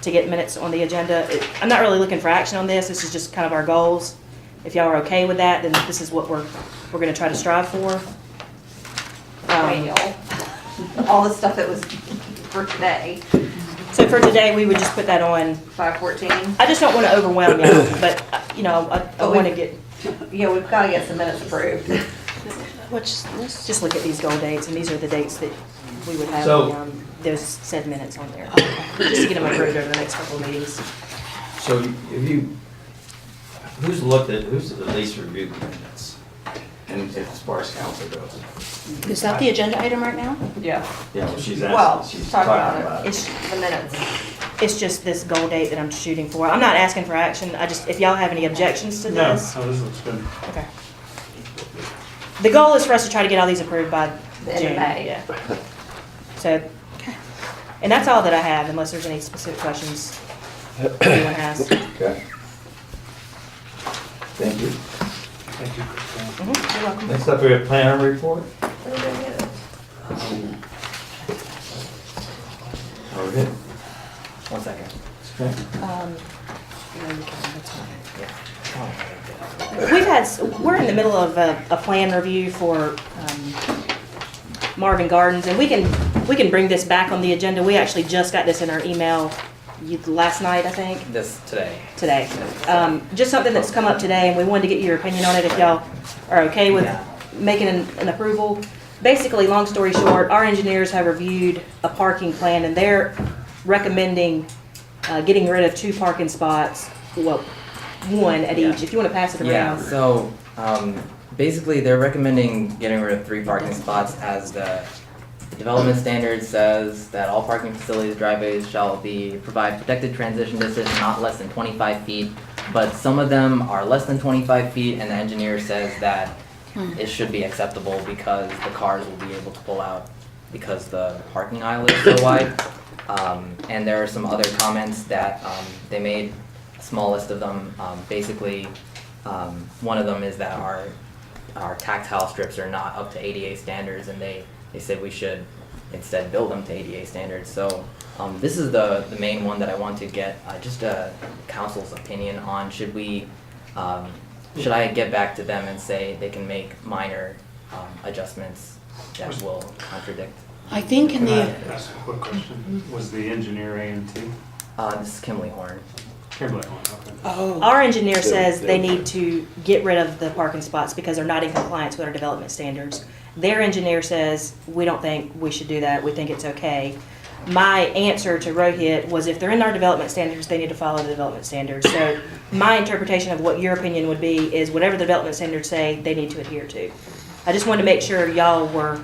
E: to get minutes on the agenda. I'm not really looking for action on this, this is just kind of our goals. If y'all are okay with that, then this is what we're gonna try to strive for.
A: Wait, y'all. All the stuff that was for today,
E: So for today, we would just put that on.
A: 514.
E: I just don't want to overwhelm y'all, but, I want to get,
A: Yeah, we've got to get some minutes approved.
C: What's this?
E: just look at these goal dates, and these are the dates that we would have
B: So-
E: those said minutes on there. Just to get them approved over the next couple of meetings.
B: So who's at least reviewed the minutes? And as far as council goes?
C: Is that the agenda item right now?
A: Yeah.
B: Yeah, well, she's
A: Well,
B: asking, she's
A: talk
B: talking
A: about
B: about
A: it.
B: it.
E: It's,
A: The minutes.
E: it's just this goal date that I'm shooting for. I'm not asking for action, if y'all have any objections to
G: No,
E: this.
G: this looks good.
E: Okay. The goal is for us to try to get all these approved by
A: The end of
E: June.
A: May.
E: Yeah. So, and that's all that I have, unless there's any specific questions anyone has.
B: Okay. Thank you.
G: Thank you, Christine.
E: Mhm, You're welcome.
B: Next up, we have planner report. Oh, good.
O: 1 second.
E: We're in the middle of a plan review for Marvin Gardens, and we can bring this back on the agenda. We actually just got this in our email last night, I think,
O: This today.
E: today. Just something that's come up today, and we wanted to get your opinion on it if y'all are okay with making an approval. Basically, long story short, our engineers have reviewed a parking plan, and they're recommending getting rid of 2 parking spots, well, 1 at each. If you want to pass it
O: Yeah,
E: around.
O: so basically they're recommending getting rid of 3 parking spots as the development standard says that all parking facilities, driveways shall provide protected transition distance not less than 25 feet. But some of them are less than 25 feet and the engineer says that it should be acceptable because the cars will be able to pull out because the parking aisle is so wide. And there are some other comments that they made, a small list of them. Basically, one of them is that our tactile strips are not up to ADA standards, and they said we should instead build them to ADA standards. So this is the main one that I want to get just a council's opinion on. Should I get back to them and say they can make minor adjustments that will contradict?
C: I think in
G: Can I
C: the,
G: ask a quick question? Was the engineer A&T?
O: This is Kimley Horn.
G: Kimberly Horn, okay.
C: oh,
E: Our engineer says they need to get rid of the parking spots because they're not in compliance with our development standards. Their engineer says, we don't think we should do that, we think it's okay. My answer to Rohit was if they're in our development standards, they need to follow the development standards. So my interpretation of what your opinion would be is whatever the development standards say, they need to adhere to. I just wanted to make sure y'all were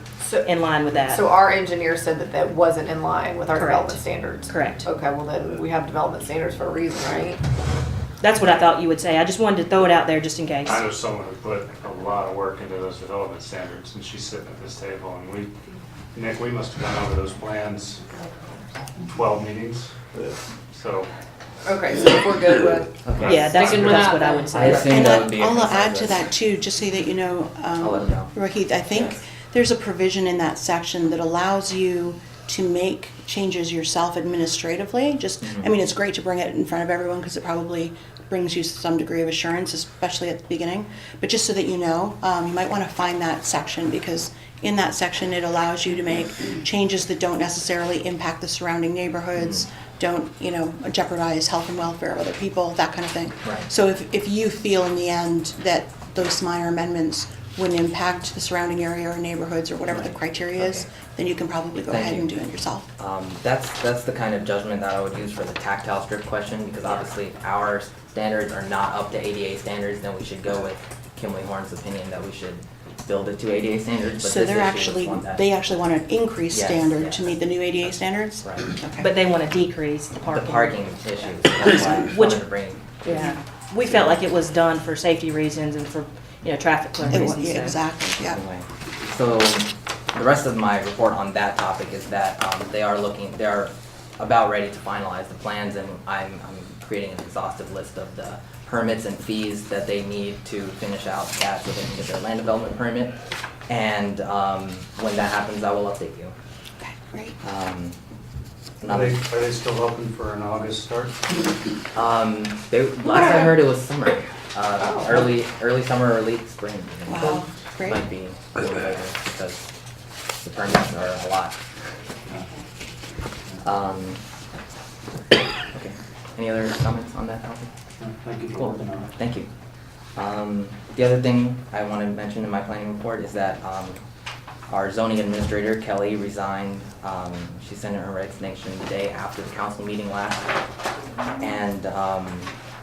E: in line with that.
A: So our engineer said that that wasn't in line with our
E: Correct.
A: development standards?
E: Correct.
A: Okay, well then, we have development standards for a reason, right?
E: That's what I thought you would say. I just wanted to throw it out there just in case.
G: I know someone who put a lot of work into those development standards, and she's sitting at this table, and Nick, we must have gone over those plans 12 meetings, so.
A: Okay, so if we're good with.
O: Okay.
E: Yeah, that's
A: Sticking with
E: what I
A: that
E: would
O: I
E: say.
O: assume
C: and
O: that would be a
C: I'll add to
O: consensus.
C: that too, just so that you know,
O: I'll let them know.
C: Rohit, I think
O: Yes.
C: there's a provision in that section that allows you to make changes yourself administratively. Just, I mean, it's great to bring it in front of everyone because it probably brings you some degree of assurance, especially at the beginning. But just so that you know, you might want to find that section because in that section it allows you to make changes that don't necessarily impact the surrounding neighborhoods, don't, you know, jeopardize health and welfare of other people, that kind of thing.
O: Right.
C: So if you feel in the end that those minor amendments wouldn't impact the surrounding area or neighborhoods or whatever the criteria is,
O: Okay.
C: then you can probably go
O: Thank
C: ahead
O: you.
C: and do it yourself.
O: That's the kind of judgment that I would use for the tactile strip question, because obviously if our standards are not up to ADA standards, then we should go with Kimley Horn's opinion that we should build it to ADA standards, but
C: So
O: this
C: they're
O: issue
C: actually,
O: is one that.
C: they actually want an increased
O: Yes,
C: standard to
O: yes.
C: meet the new ADA standards?
O: Right.
C: Okay.
E: But they want to decrease the
O: The
E: parking.
O: parking issues, that's why I
E: Which-
O: wanted to bring.
E: Yeah. We felt like it was done for safety reasons and for, you know, traffic flow
C: It wa-
E: reasons.
C: yeah,
E: so.
C: exactly, yeah.
O: Anyway, so the rest of my report on that topic is that they are about ready to finalize the plans, and I'm creating an exhaustive list of the permits and fees that they need to finish out that so they can get their land development permit. And when that happens, I will update you.
C: Okay, great.
G: Are they still open for an August start?
O: Last I heard it was summer, early summer or late spring.
C: Wow, great.
O: Might be a little later because the permits are a lot. Okay, any other comments on that topic?
G: Thank you for
O: Cool,
G: working on it.
O: thank you. The other thing I want to mention in my planning report is that our zoning administrator, Kelly, resigned. She sent in her resignation the day after the council meeting last. And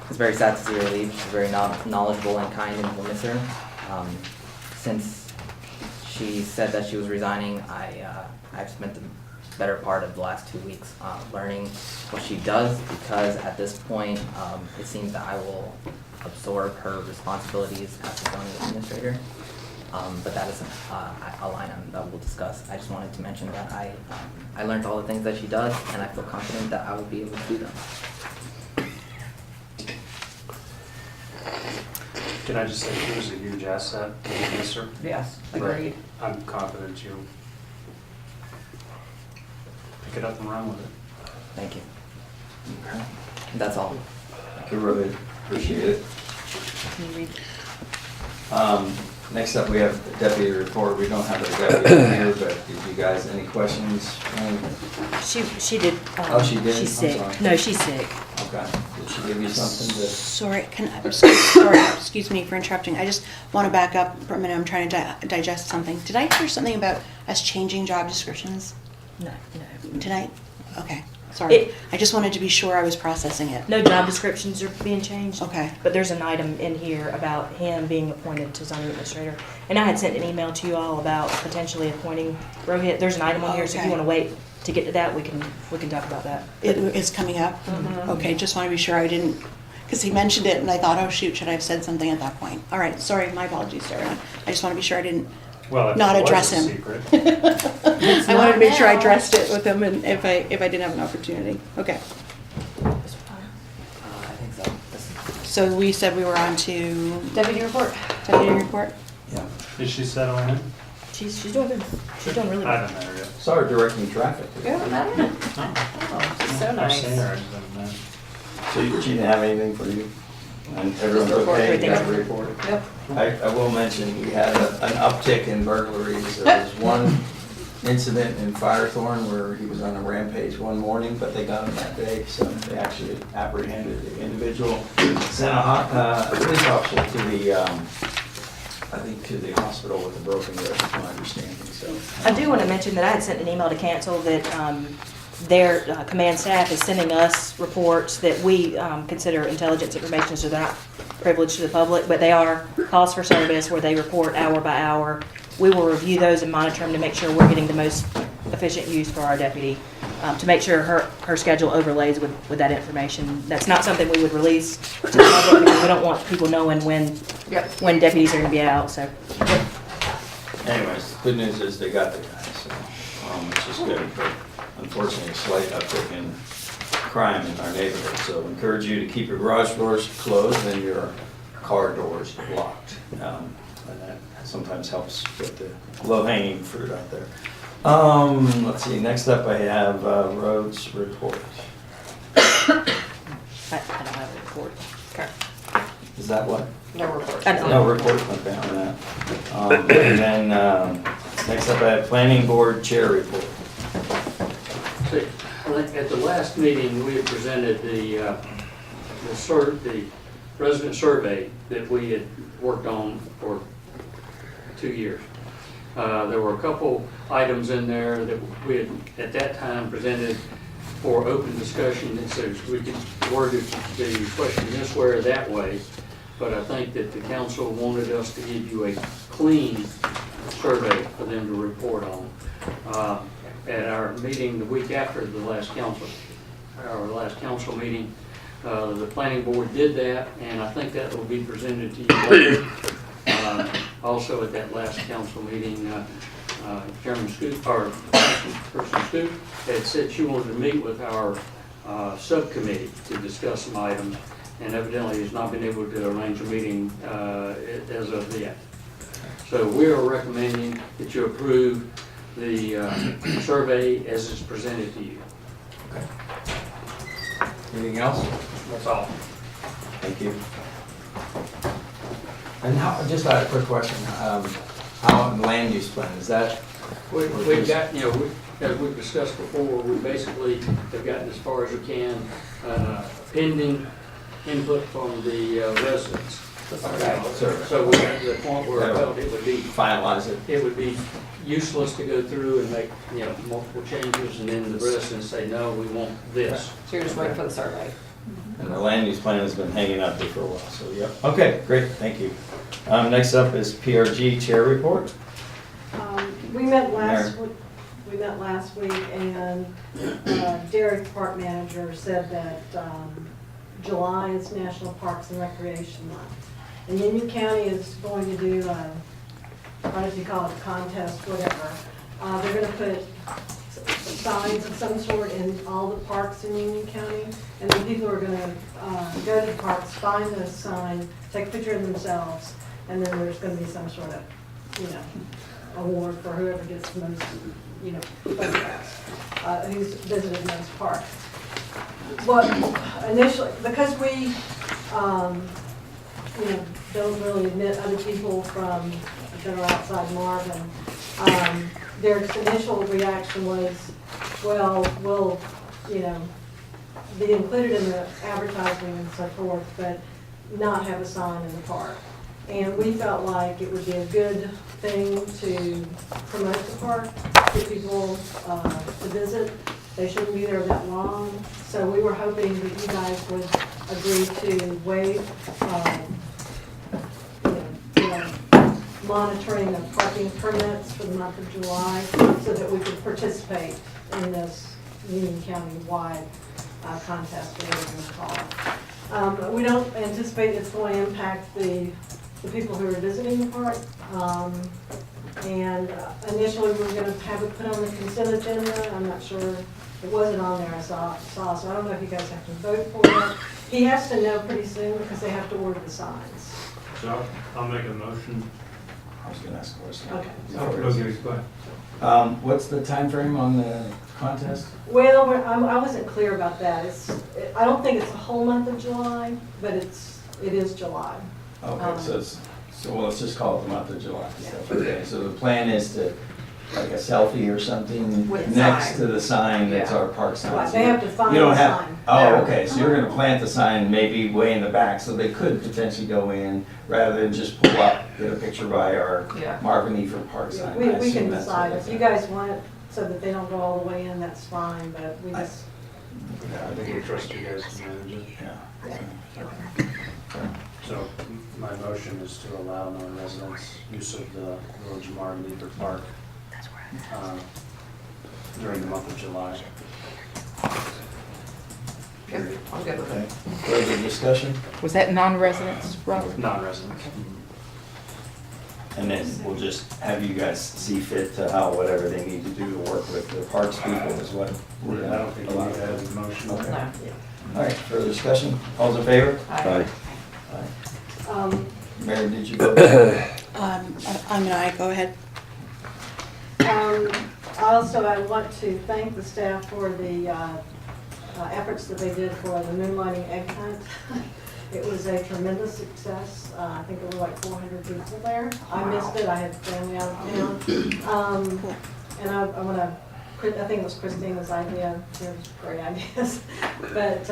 O: it's very sad to see her leave. She's very knowledgeable and kind, and we'll miss her. Since she said that she was resigning, I've spent the better part of the last 2 weeks learning what she does, because at this point, it seems that I will absorb her responsibilities as the zoning administrator. But that isn't a line item that we'll discuss. I just wanted to mention that I learned all the things that she does, and I feel confident that I will be able to do them.
G: Can I just say, she was a huge asset, yes, sir?
O: Yes,
G: Right. I'm confident you'll pick it up and run with it.
O: Thank you. That's all.
B: I really appreciate it.
E: Can you read?
B: Next up, we have the deputy report. We don't have a deputy here, but did you guys, any questions?
E: She did.
B: Oh, she did?
E: She's
B: I'm
E: sick.
B: sorry.
E: No, she's sick.
B: Okay. Did she give you something to?
C: Sorry, sorry, excuse me for interrupting. I just want to back up for a minute. I'm trying to digest something. Did I hear something about us changing job descriptions
E: No.
C: tonight? Okay, sorry.
E: It-
C: I just wanted to be sure I was processing it.
E: No job descriptions are being changed.
C: Okay.
E: But there's an item in here about him being appointed to zoning administrator. And I had sent an email to you all about potentially appointing Rohit. There's an item on here, so if you
C: Okay.
E: want to wait to get to that, we can talk about that.
C: It is coming up? Okay, just want to be sure I didn't, because he mentioned it and I thought, oh shoot, should I have said something at that point? All right, sorry, my apologies to everyone. I just want to be sure I didn't
G: Well, if
C: not
G: it was
C: address
G: a
C: him.
G: secret.
C: I wanted to make sure I
A: now.
C: addressed it with him and if I didn't have an opportunity. Okay.
O: I think so.
C: So we said we were on to
A: Deputy report.
C: deputy report.
G: Is she settling in?
E: She's doing good. She's doing really
G: I
E: well.
G: haven't met her yet.
B: Saw her directing traffic.
A: You haven't met her? Oh, she's so
G: I've
A: nice.
G: seen her, I just haven't met her.
B: So she didn't have anything for you? And everyone's
A: Just report,
B: okay?
A: everything's-
B: Got a report?
A: Yep.
B: I will mention, we had an uptick in burglaries. There was one incident in Firethorn where he was on a rampage one morning, but they got him that day, so they actually apprehended the individual. Sent a police officer to the, I think to the hospital with a broken wrist, is my understanding, so.
E: I do want to mention that I had sent an email to council that their command staff is sending us reports that we consider intelligence information, so they're not privileged to the public, but they are calls for service where they report hour by hour. We will review those and monitor them to make sure we're getting the most efficient use for our deputy, to make sure her schedule overlays with that information. That's not something we would release to the public because we don't want people knowing when deputies are going to be out, so.
B: Anyways, good news is they got the guy, so, which is good, but unfortunately, a slight uptick in crime in our neighborhood. So encourage you to keep your garage doors closed and your car doors locked. And that sometimes helps with the low-hanging fruit out there. Let's see, next up I have roads report.
E: I don't have a report. Okay.
B: Is that what?
A: No report.
B: No report, okay, on that. And then, next up I have planning board chair report.
J: See, I think at the last meeting, we had presented the resident survey that we had worked on for 2 years. There were a couple items in there that we had, at that time, presented for open discussion, that says we could word the question this way or that way, but I think that the council wanted us to give you a clean survey for them to report on. At our meeting the week after the last council meeting, the planning board did that, and I think that will be presented to you later. Also at that last council meeting, Chairman Scoop, or Person Scoop, had said she wanted to meet with our subcommittee to discuss some items, and evidently has not been able to arrange a meeting as of yet. So we are recommending that you approve the survey as it's presented to you.
B: Okay. Anything else?
J: That's all.
B: Thank you. And how, just a quick question, how land use plan, is that?
J: We've got, as we've discussed before, we basically have gotten as far as we can, pending input from the residents. So we got to the point where I felt it would be.
B: Finalize it.
J: It would be useless to go through and make, multiple changes and then the residents say, no, we want this.
A: So you're just waiting for the survey.
B: And the land use plan has been hanging out there for a while, so, yep. Okay, great, thank you. Next up is PRG chair report.
P: We met last week, and Derek, park manager, said that July is National Parks and Recreation Month. And Union County is going to do, what do you call it, a contest, whatever. They're gonna put signs of some sort in all the parks in Union County, and then people are gonna go to the parks, find the sign, take a picture of themselves, and then there's gonna be some sort of, award for whoever gets the most, photographs, who's visited most parks. What initially, because we, don't really admit other people from that are outside Marvin, Derek's initial reaction was, well, we'll, be included in the advertising and so forth, but not have a sign in the park. And we felt like it would be a good thing to promote the park, get people to visit. They shouldn't be there that long. So we were hoping that you guys would agree to waive monitoring of parking permits for the month of July so that we could participate in this Union County-wide contest, whatever we're going to call it. We don't anticipate it's going to impact the people who are visiting the park. And initially, we were gonna have it put on the consent agenda. I'm not sure, it wasn't on there, I saw, so I don't know if you guys have to vote for it. He has to know pretty soon because they have to order the signs.
G: So I'll make a motion.
B: I was gonna ask a question.
P: Okay.
G: Go ahead.
B: What's the time frame on the contest?
P: Well, I wasn't clear about that. I don't think it's the whole month of July, but it is July.
B: Okay, so let's just call it the month of July. Okay, so the plan is to, like a selfie or something
A: With the
B: next
A: sign.
B: to the sign that's
A: Yeah.
B: our park sign.
P: Right,
B: So
P: they have to find
B: you don't
P: the
B: have-
P: sign.
B: Oh, okay, so you're gonna plant the sign maybe way in the back, so they could potentially go in, rather than just pull up, get a picture by our
A: Yeah.
B: Marvin Efer Park
P: Yeah,
B: sign.
P: We
B: I
P: can
B: assume that's
P: decide.
B: what
P: If
B: they
P: you
B: think.
P: guys want it so that they don't go all the way in, that's fine, but we just,
G: Yeah, I think we trust you guys to manage it.
B: Yeah.
G: So my motion is to allow non-residents use of the Village of Marvin Efer Park during the month of July.
A: Good. I'm good with
B: Okay,
A: it.
B: further discussion?
F: Was that non-residents, Robert?
G: Non-residents.
B: And then we'll just have you guys see fit to how, whatever they need to do to work with the parks people is what we're
G: I don't think we
B: gonna
G: need
B: allow.
G: that as a motion.
B: Okay.
A: No.
B: All right, further discussion? All's in favor?
A: Aye.
B: Mary, did you vote?
C: I'm an aye, go ahead.
P: Also, I want to thank the staff for the efforts that they did for the moonlighting egg hunt. It was a tremendous success. I think there were like 400 people there. I missed it, I had family out of town. And I want to, I think it was Christina's idea, she has great ideas. But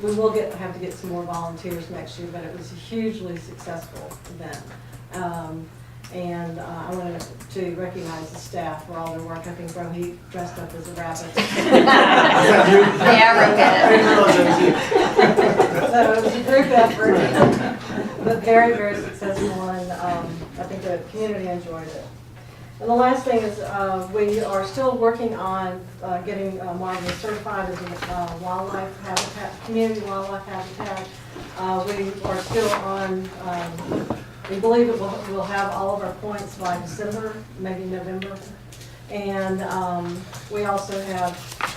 P: we will have to get some more volunteers next year, but it was a hugely successful event. And I wanted to recognize the staff for all their work. I think Rohit dressed up as a rabbit.
A: Yeah,
P: So it was a group effort, but very, very successful, and I think the community enjoyed it. And the last thing is, we are still working on getting Marvin certified as a wildlife habitat, community wildlife habitat. We are still on, we believe it we'll have all of our points by December, maybe November. And we also have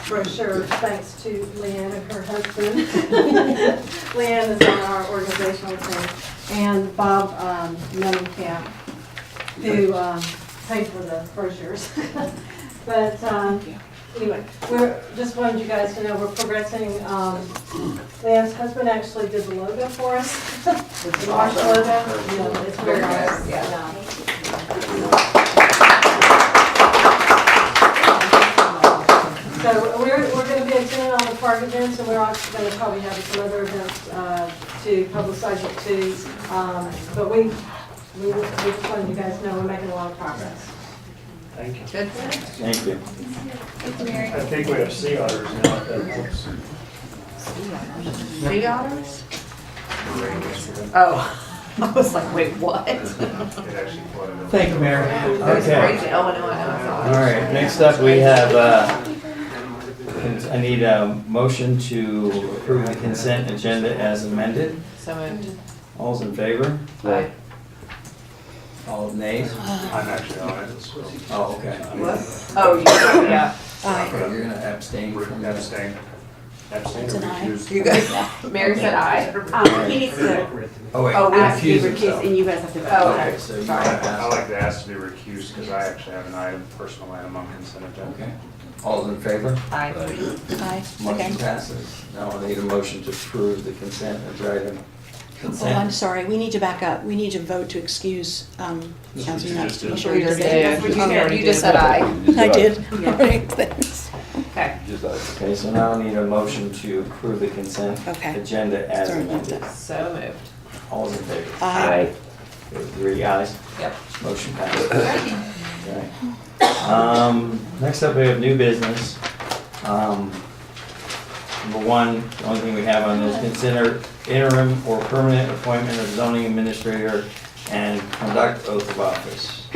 P: brochures, thanks to Leanne and her husband. Leanne is on our organizational team. And Bob Mellencamp, who paid for the brochures. But anyway, we're just wanted you guys to know we're progressing. Leanne's husband actually did the logo for us. The Marsh logo. Yeah, it's very nice. Yeah. So we're going to be attending all the park events, and we're also going to probably have some other events to publicize it too. But we just wanted you guys to know we're making a lot of progress.
G: Thank you.
A: Good.
B: Thank you.
G: I think we have sea otters now, if that helps.
A: Sea otters? Oh, I was like, wait, what?
G: It actually flooded.
B: Thank you, Mary.
A: It was
B: Okay.
A: crazy. Oh, I know, I know.
B: All right, next up, we have, I need a motion to approve the consent agenda as amended.
A: So moved.
B: All's in favor?
A: Aye.
B: All nays?
G: I'm actually on it.
B: Oh, okay.
A: What? Oh, yeah.
B: Okay, you're gonna abstain from that.
G: Abstain. Abstain
C: It's
G: or
C: an aye.
G: recuse?
A: You guys, Mary said aye.
H: He needs to
B: Oh, wait,
A: Oh,
H: ask to be
B: recuse
H: recused,
B: himself.
H: and you guys have to vote.
A: Oh,
B: Okay, so you
A: Sorry.
B: want to
G: I
B: ask.
G: like to ask to be recused because I actually have an item, personal item on consent agenda.
B: Okay. All's in favor?
A: Aye.
C: Aye,
B: Motion
C: okay.
B: passes. Now I need a motion to approve the consent agenda.
C: Oh, I'm
B: Consent.
C: sorry, we need to back up. We need to vote to excuse Councilman
G: just
C: Knox.
G: did.
A: We just did.
C: Okay.
A: You just said aye.
C: I did.
H: Yeah.
C: All right, thanks.
A: Okay.
B: Okay, so now I need a motion to approve the consent
C: Okay.
B: agenda as
C: Sorry about
B: amended.
C: that.
A: So moved.
B: All's in favor?
C: Aye.
B: Okay, 3 ayes.
A: Yep.
B: Motion passes. Okay. Next up, we have new business. Number one, the only thing we have on this, consider interim or permanent appointment of zoning administrator and conduct oath of office.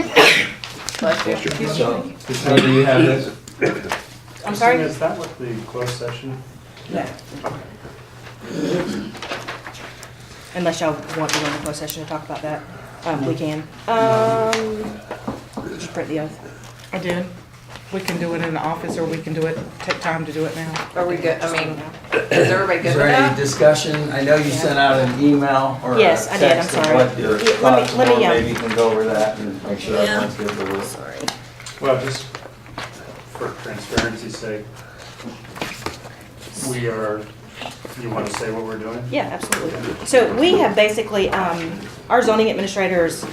A: Bless you.
B: So, Christina, do you have this?
E: I'm sorry?
G: Christina, is that what the closed session?
A: No.
E: Unless y'all want to go into closed session to talk about that, we can. Did you print the oath?
F: I did. We can do it in the office, or we can do it, take time to do it now.
A: Are we good, I mean, is everybody good
B: Is
A: with
B: there any
A: that?
B: discussion? I know you sent out an email or a
E: Yes, I did. I'm
B: text of
E: sorry.
B: what your
E: Yeah, let me-
B: thoughts
E: let me,
B: were. Maybe you
E: yeah.
B: can go over that and make sure
E: Yeah.
B: everyone's good with it.
E: Sorry.
G: Well, just for transparency's sake, we are, you want to say what we're doing?
E: Yeah, absolutely. So we have basically, our zoning administrator is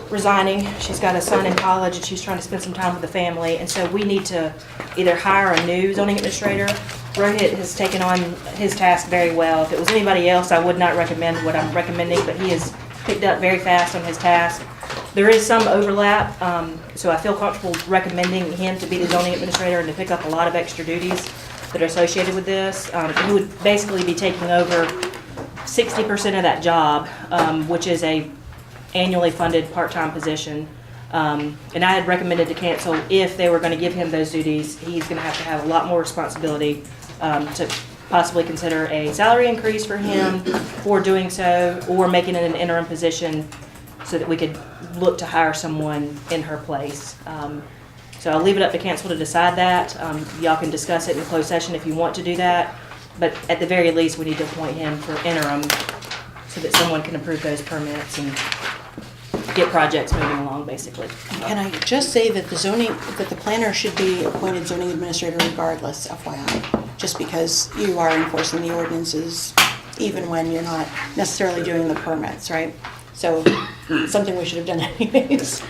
E: resigning. She's got a son in college and she's trying to spend some time with the family. And so we need to either hire a new zoning administrator. Rohit has taken on his task very well. If it was anybody else, I would not recommend what I'm recommending, but he has picked up very fast on his task. There is some overlap, so I feel comfortable recommending him to be the zoning administrator and to pick up a lot of extra duties that are associated with this. He would basically be taking over 60% of that job, which is a annually funded part-time position. And I had recommended to cancel if they were going to give him those duties. He's going to have a lot more responsibility to possibly consider a salary increase for him for doing so, or making it an interim position so that we could look to hire someone in her place. So I'll leave it up to council to decide that. Y'all can discuss it in closed session if you want to do that. But at the very least, we need to appoint him for interim so that someone can approve those permits and get projects moving along, basically.
C: Can I just say that the planner should be appointed zoning administrator regardless, FYI, just because you are enforcing the ordinances even when you're not necessarily doing the permits, right? So, something we should have done anyways.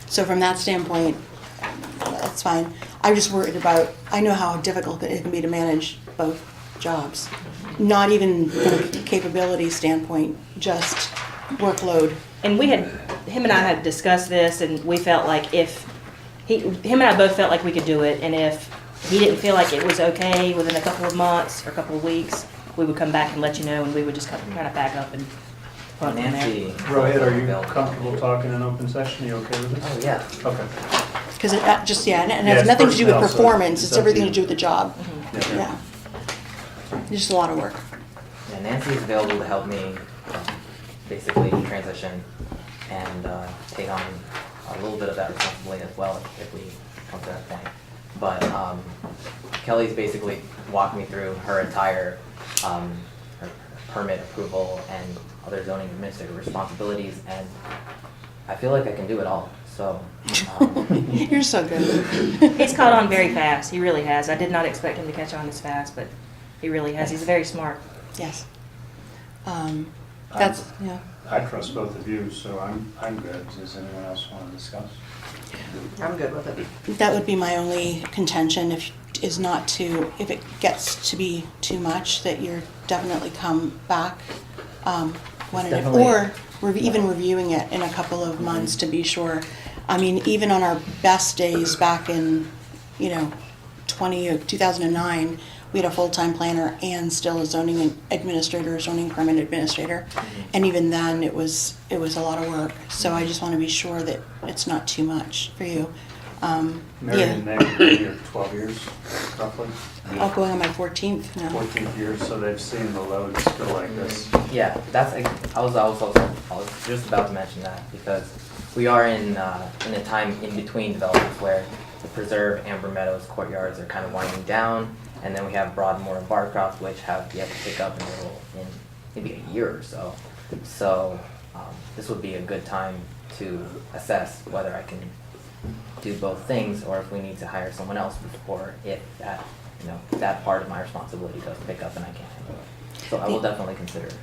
C: So from that standpoint, that's fine. I'm just worried about, I know how difficult it can be to manage both jobs. Not even from a capability standpoint, just workload.
E: And him and I had discussed this, and we felt like him and I both felt like we could do it, and if he didn't feel like it was okay within a couple of months or a couple of weeks, we would come back and let you know, and we would just kind of back up and run from there.
G: Rohit, are you comfortable talking in open session? Are you okay with this?
O: Oh, yeah.
G: Okay.
C: Because it just, and it
G: Yeah,
C: has
G: it's
C: nothing to do with
G: personnel, so
C: performance,
G: it's
C: it's
G: up to
C: everything
G: you.
C: to do with the job.
G: Yeah.
C: Yeah. Just a lot of work.
O: Yeah, Nancy is available to help me basically transition and take on a little bit of that responsibility as well if we come to that point. But Kelly's basically walked me through her entire her permit approval and other zoning administrative responsibilities, and I feel like I can do it all. So
C: You're so good.
E: He's caught on very fast. He really has. I did not expect him to catch on this fast, but he really has. He's very smart.
C: Yes. That's, yeah.
G: I trust both of you, so I'm good. Does anyone else want to discuss?
A: I'm good with it.
C: That would be my only contention, if it gets to be too much, that you're definitely come back, or even reviewing it in a couple of months to be sure. I mean, even on our best days back in, 2009, we had a full-time planner and still a zoning administrator, zoning permit administrator. And even then, it was a lot of work. So I just want to be sure that it's not too much for you.
G: Mary and Meg have been here 12 years, roughly.
C: I'm going on my 14th now.
G: 14th year, so they've seen the loads go like this.
O: yeah, I was just about to mention that, because we are in a time in between developments where the Preserve, Amber Meadows, Courtyards are kind of winding down, and then we have Broadmoor and Barcroft, which have yet to pick up in maybe a year or so. So this would be a good time to assess whether I can do both things, or if we need to hire someone else before, if that part of my responsibility does pick up and I can't handle it. So I will definitely consider it.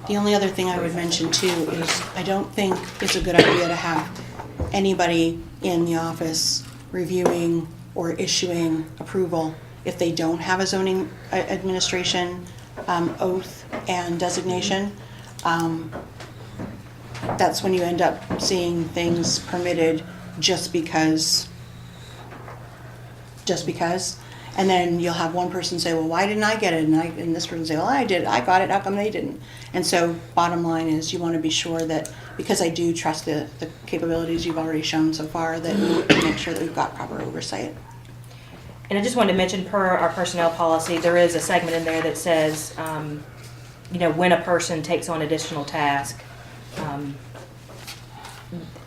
C: The only other thing I would mention too is I don't think it's a good idea to have anybody in the office reviewing or issuing approval if they don't have a zoning administration oath and designation. That's when you end up seeing things permitted just because. And then you'll have one person say, well, why didn't I get it? And this person say, well, I did, I got it, how come they didn't? And so bottom line is you want to be sure that, because I do trust the capabilities you've already shown so far, that we make sure that we've got proper oversight.
E: And I just wanted to mention, per our personnel policy, there is a segment in there that says, when a person takes on additional task,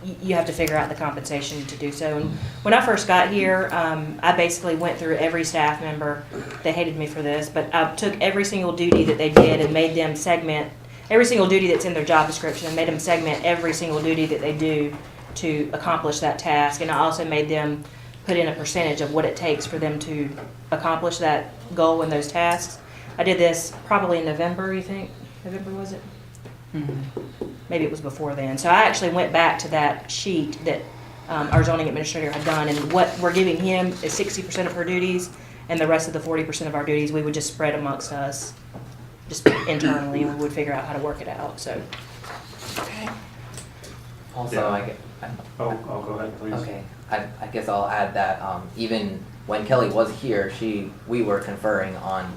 E: you have to figure out the compensation to do so. And when I first got here, I basically went through every staff member. They hated me for this, but I took every single duty that they did and made them segment every single duty that's in their job description and made them segment every single duty that they do to accomplish that task. And I also made them put in a percentage of what it takes for them to accomplish that goal and those tasks. I did this probably in November, you think? November, was it? Maybe it was before then. So I actually went back to that sheet that our zoning administrator had done, and what we're giving him is 60% of her duties, and the rest of the 40% of our duties we would just spread amongst us, just internally, and we would figure out how to work it out. So.
C: Okay.
O: Also,
G: Yeah. Go ahead, please.
O: Okay, I guess I'll add that even when Kelly was here, we were conferring on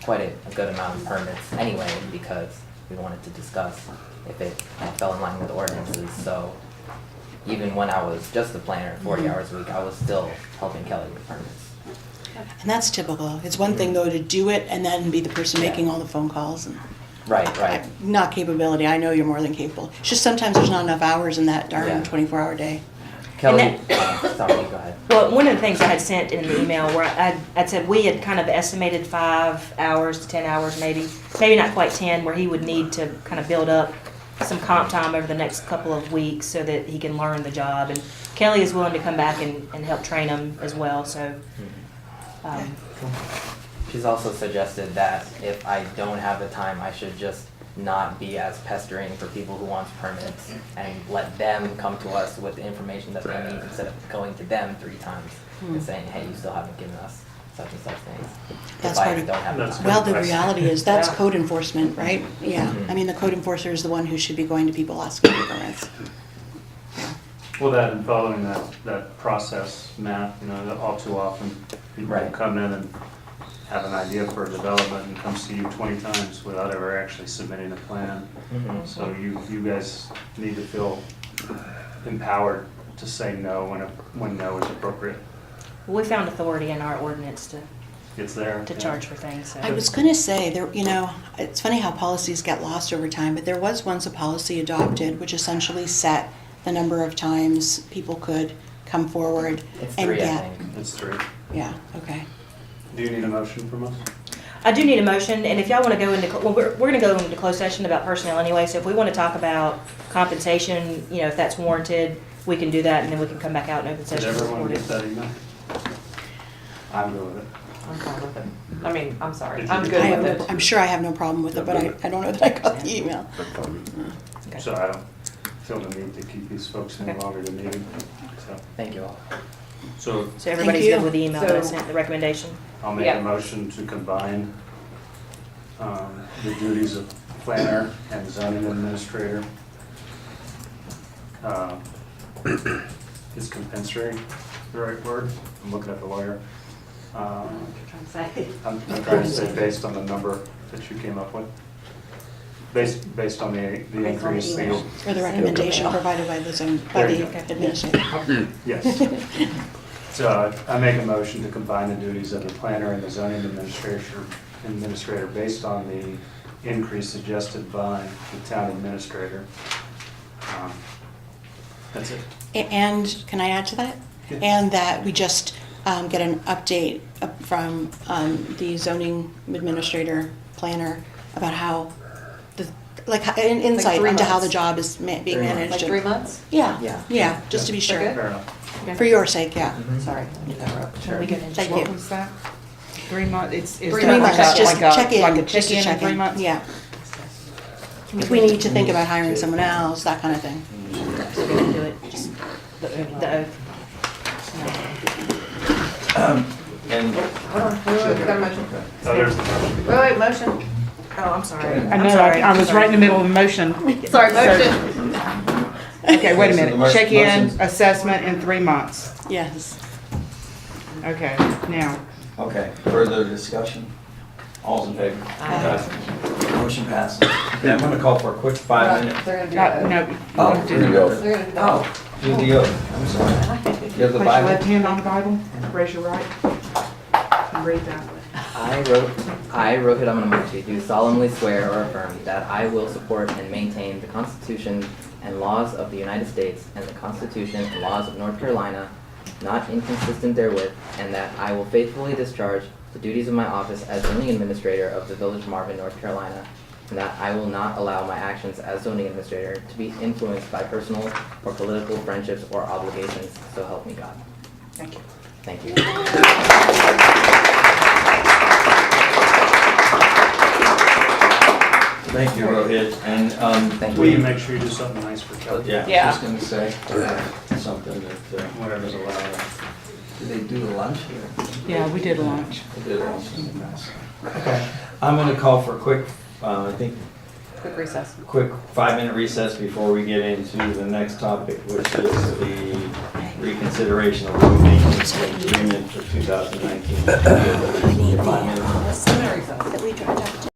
O: quite a good amount of permits anyway, because we wanted to discuss if it fell in line with ordinances. So even when I was just the planner, 40 hours a week, I was still helping Kelly with permits.
C: And that's typical. It's one thing though to do it and then be the person making all the phone calls. And
O: Right.
C: not capability. I know you're more than capable. It's just sometimes there's not enough hours in that darn 24-hour day.
O: Kelly, sorry, go ahead.
E: Well, one of the things I had sent in the email where I'd said we had kind of estimated 5 hours to 10 hours, maybe not quite 10, where he would need to kind of build up some comp time over the next couple of weeks so that he can learn the job. And Kelly is willing to come back and help train him as well. So.
O: She's also suggested that if I don't have the time, I should just not be as pestering for people who want permits and let them come to us with the information that they need instead of going to them 3 times and saying, hey, you still haven't given us such and such things.
C: That's
O: if
C: part
O: I
C: of,
O: don't have the time.
C: well, the reality is that's code enforcement, right? Yeah. I mean, the code enforcer is the one who should be going to people asking for permits.
G: Well, that and following that process, Matt, that all too often people will come in and have an idea for a development and come see you 20 times without ever actually submitting a plan. So you guys need to feel empowered to say no when no is appropriate.
E: We found authority in our ordinance to charge for things. So.
C: I was going to say, it's funny how policies get lost over time, but there was once a policy adopted which essentially set the number of times people could come forward
O: It's
C: and
O: 3,
C: get.
O: I think.
G: It's 3.
C: Yeah, okay.
G: Do you need a motion from us?
E: I do need a motion, and if y'all want to go into, we're going to go into closed session about personnel anyway, so if we want to talk about compensation, if that's warranted, we can do that, and then we can come back out in open
G: Did
E: session.
G: everyone get that email? I'm good with it.
A: I'm fine with it. I mean, I'm sorry.
G: Did you
A: I'm
G: get
A: good
G: it?
A: with it.
C: I'm sure I have no problem with it, but I don't know that I got the email.
G: So I don't feel the need to keep these folks any longer than needed. So
O: Thank you all.
G: So
E: So everybody's
C: you.
E: good with the email that I
A: So-
E: sent, the recommendation?
G: I'll make a motion to combine the duties of planner and zoning administrator. Is compensatory the right word? I'm looking at the lawyer. I'm trying to say based on the number that you came up with. Based on the increase.
C: Or the recommendation provided by the administrator.
G: Yes. So I make a motion to combine the duties of the planner and the zoning administrator based on the increase suggested by the town administrator. That's it.
C: And can I add to that? And that we just get an update from the zoning administrator planner about how an insight
A: 3
C: into how
A: months.
C: the job is being
O: 3 months.
C: managed.
A: Like 3 months?
C: Yeah, just to be sure.
A: good?
G: Fair enough.
C: For your sake, yeah.
A: Sorry.
E: Are we good?
C: Thank
F: What
C: you.
F: was that? 3 months, it's
A: 3
C: 3
F: that
C: months,
F: like a-
C: just
F: like a-
C: check in.
F: Like a
C: just to
F: check-in in
C: check
F: 3 months?
C: Yeah. If we need to think about hiring someone else, that kind of thing.
E: We're going to do it, just the oath.
B: And
A: Hold on, we got a motion.
G: Oh, there's the motion.
A: Wait, motion. Oh, I'm sorry.
F: I know, I was right in the middle of the motion.
A: Sorry,
F: So-
A: motion.
F: Okay, wait a
B: So the
F: minute. Check-in,
B: motion-
F: assessment in 3 months.
C: Yes.
F: Okay, now,
B: Okay, further discussion? All's in favor? Motion passes. Okay, I'm gonna call for a quick 5-minute.
A: They're gonna do
F: no,
A: that.
B: Oh,
F: no,
B: here we go.
A: They're gonna do that.
B: Oh, do the oath, I'm sorry. You have the
F: place your
B: Bible?
F: left hand on the Bible, raise your right, and read that.
O: I, Rohit Amanamuchi, do solemnly swear or affirm that I will support and maintain the Constitution and laws of the United States and the Constitution and laws of North Carolina, not inconsistent therewith, and that I will faithfully discharge the duties of my office as zoning administrator of the Village of Marvin, North Carolina, and that I will not allow my actions as zoning administrator to be influenced by personal or political friendships or obligations, so help me God.
F: Thank you.
O: Thank you.
B: Thank you, Rohit, and,
G: Will you make sure you do something nice for Kelly?
B: yeah,
A: Yeah.
B: just gonna say, something that,
G: Whatever's allowed.
B: do they do the lunch here?
F: Yeah, we did lunch.
B: They did lunch. Okay, I'm gonna call for a quick, I think,
A: Quick recess.
B: quick 5-minute recess before we get into the next topic, which is the reconsideration of road maintenance agreement for 2019. 5 minutes.
A: Recess.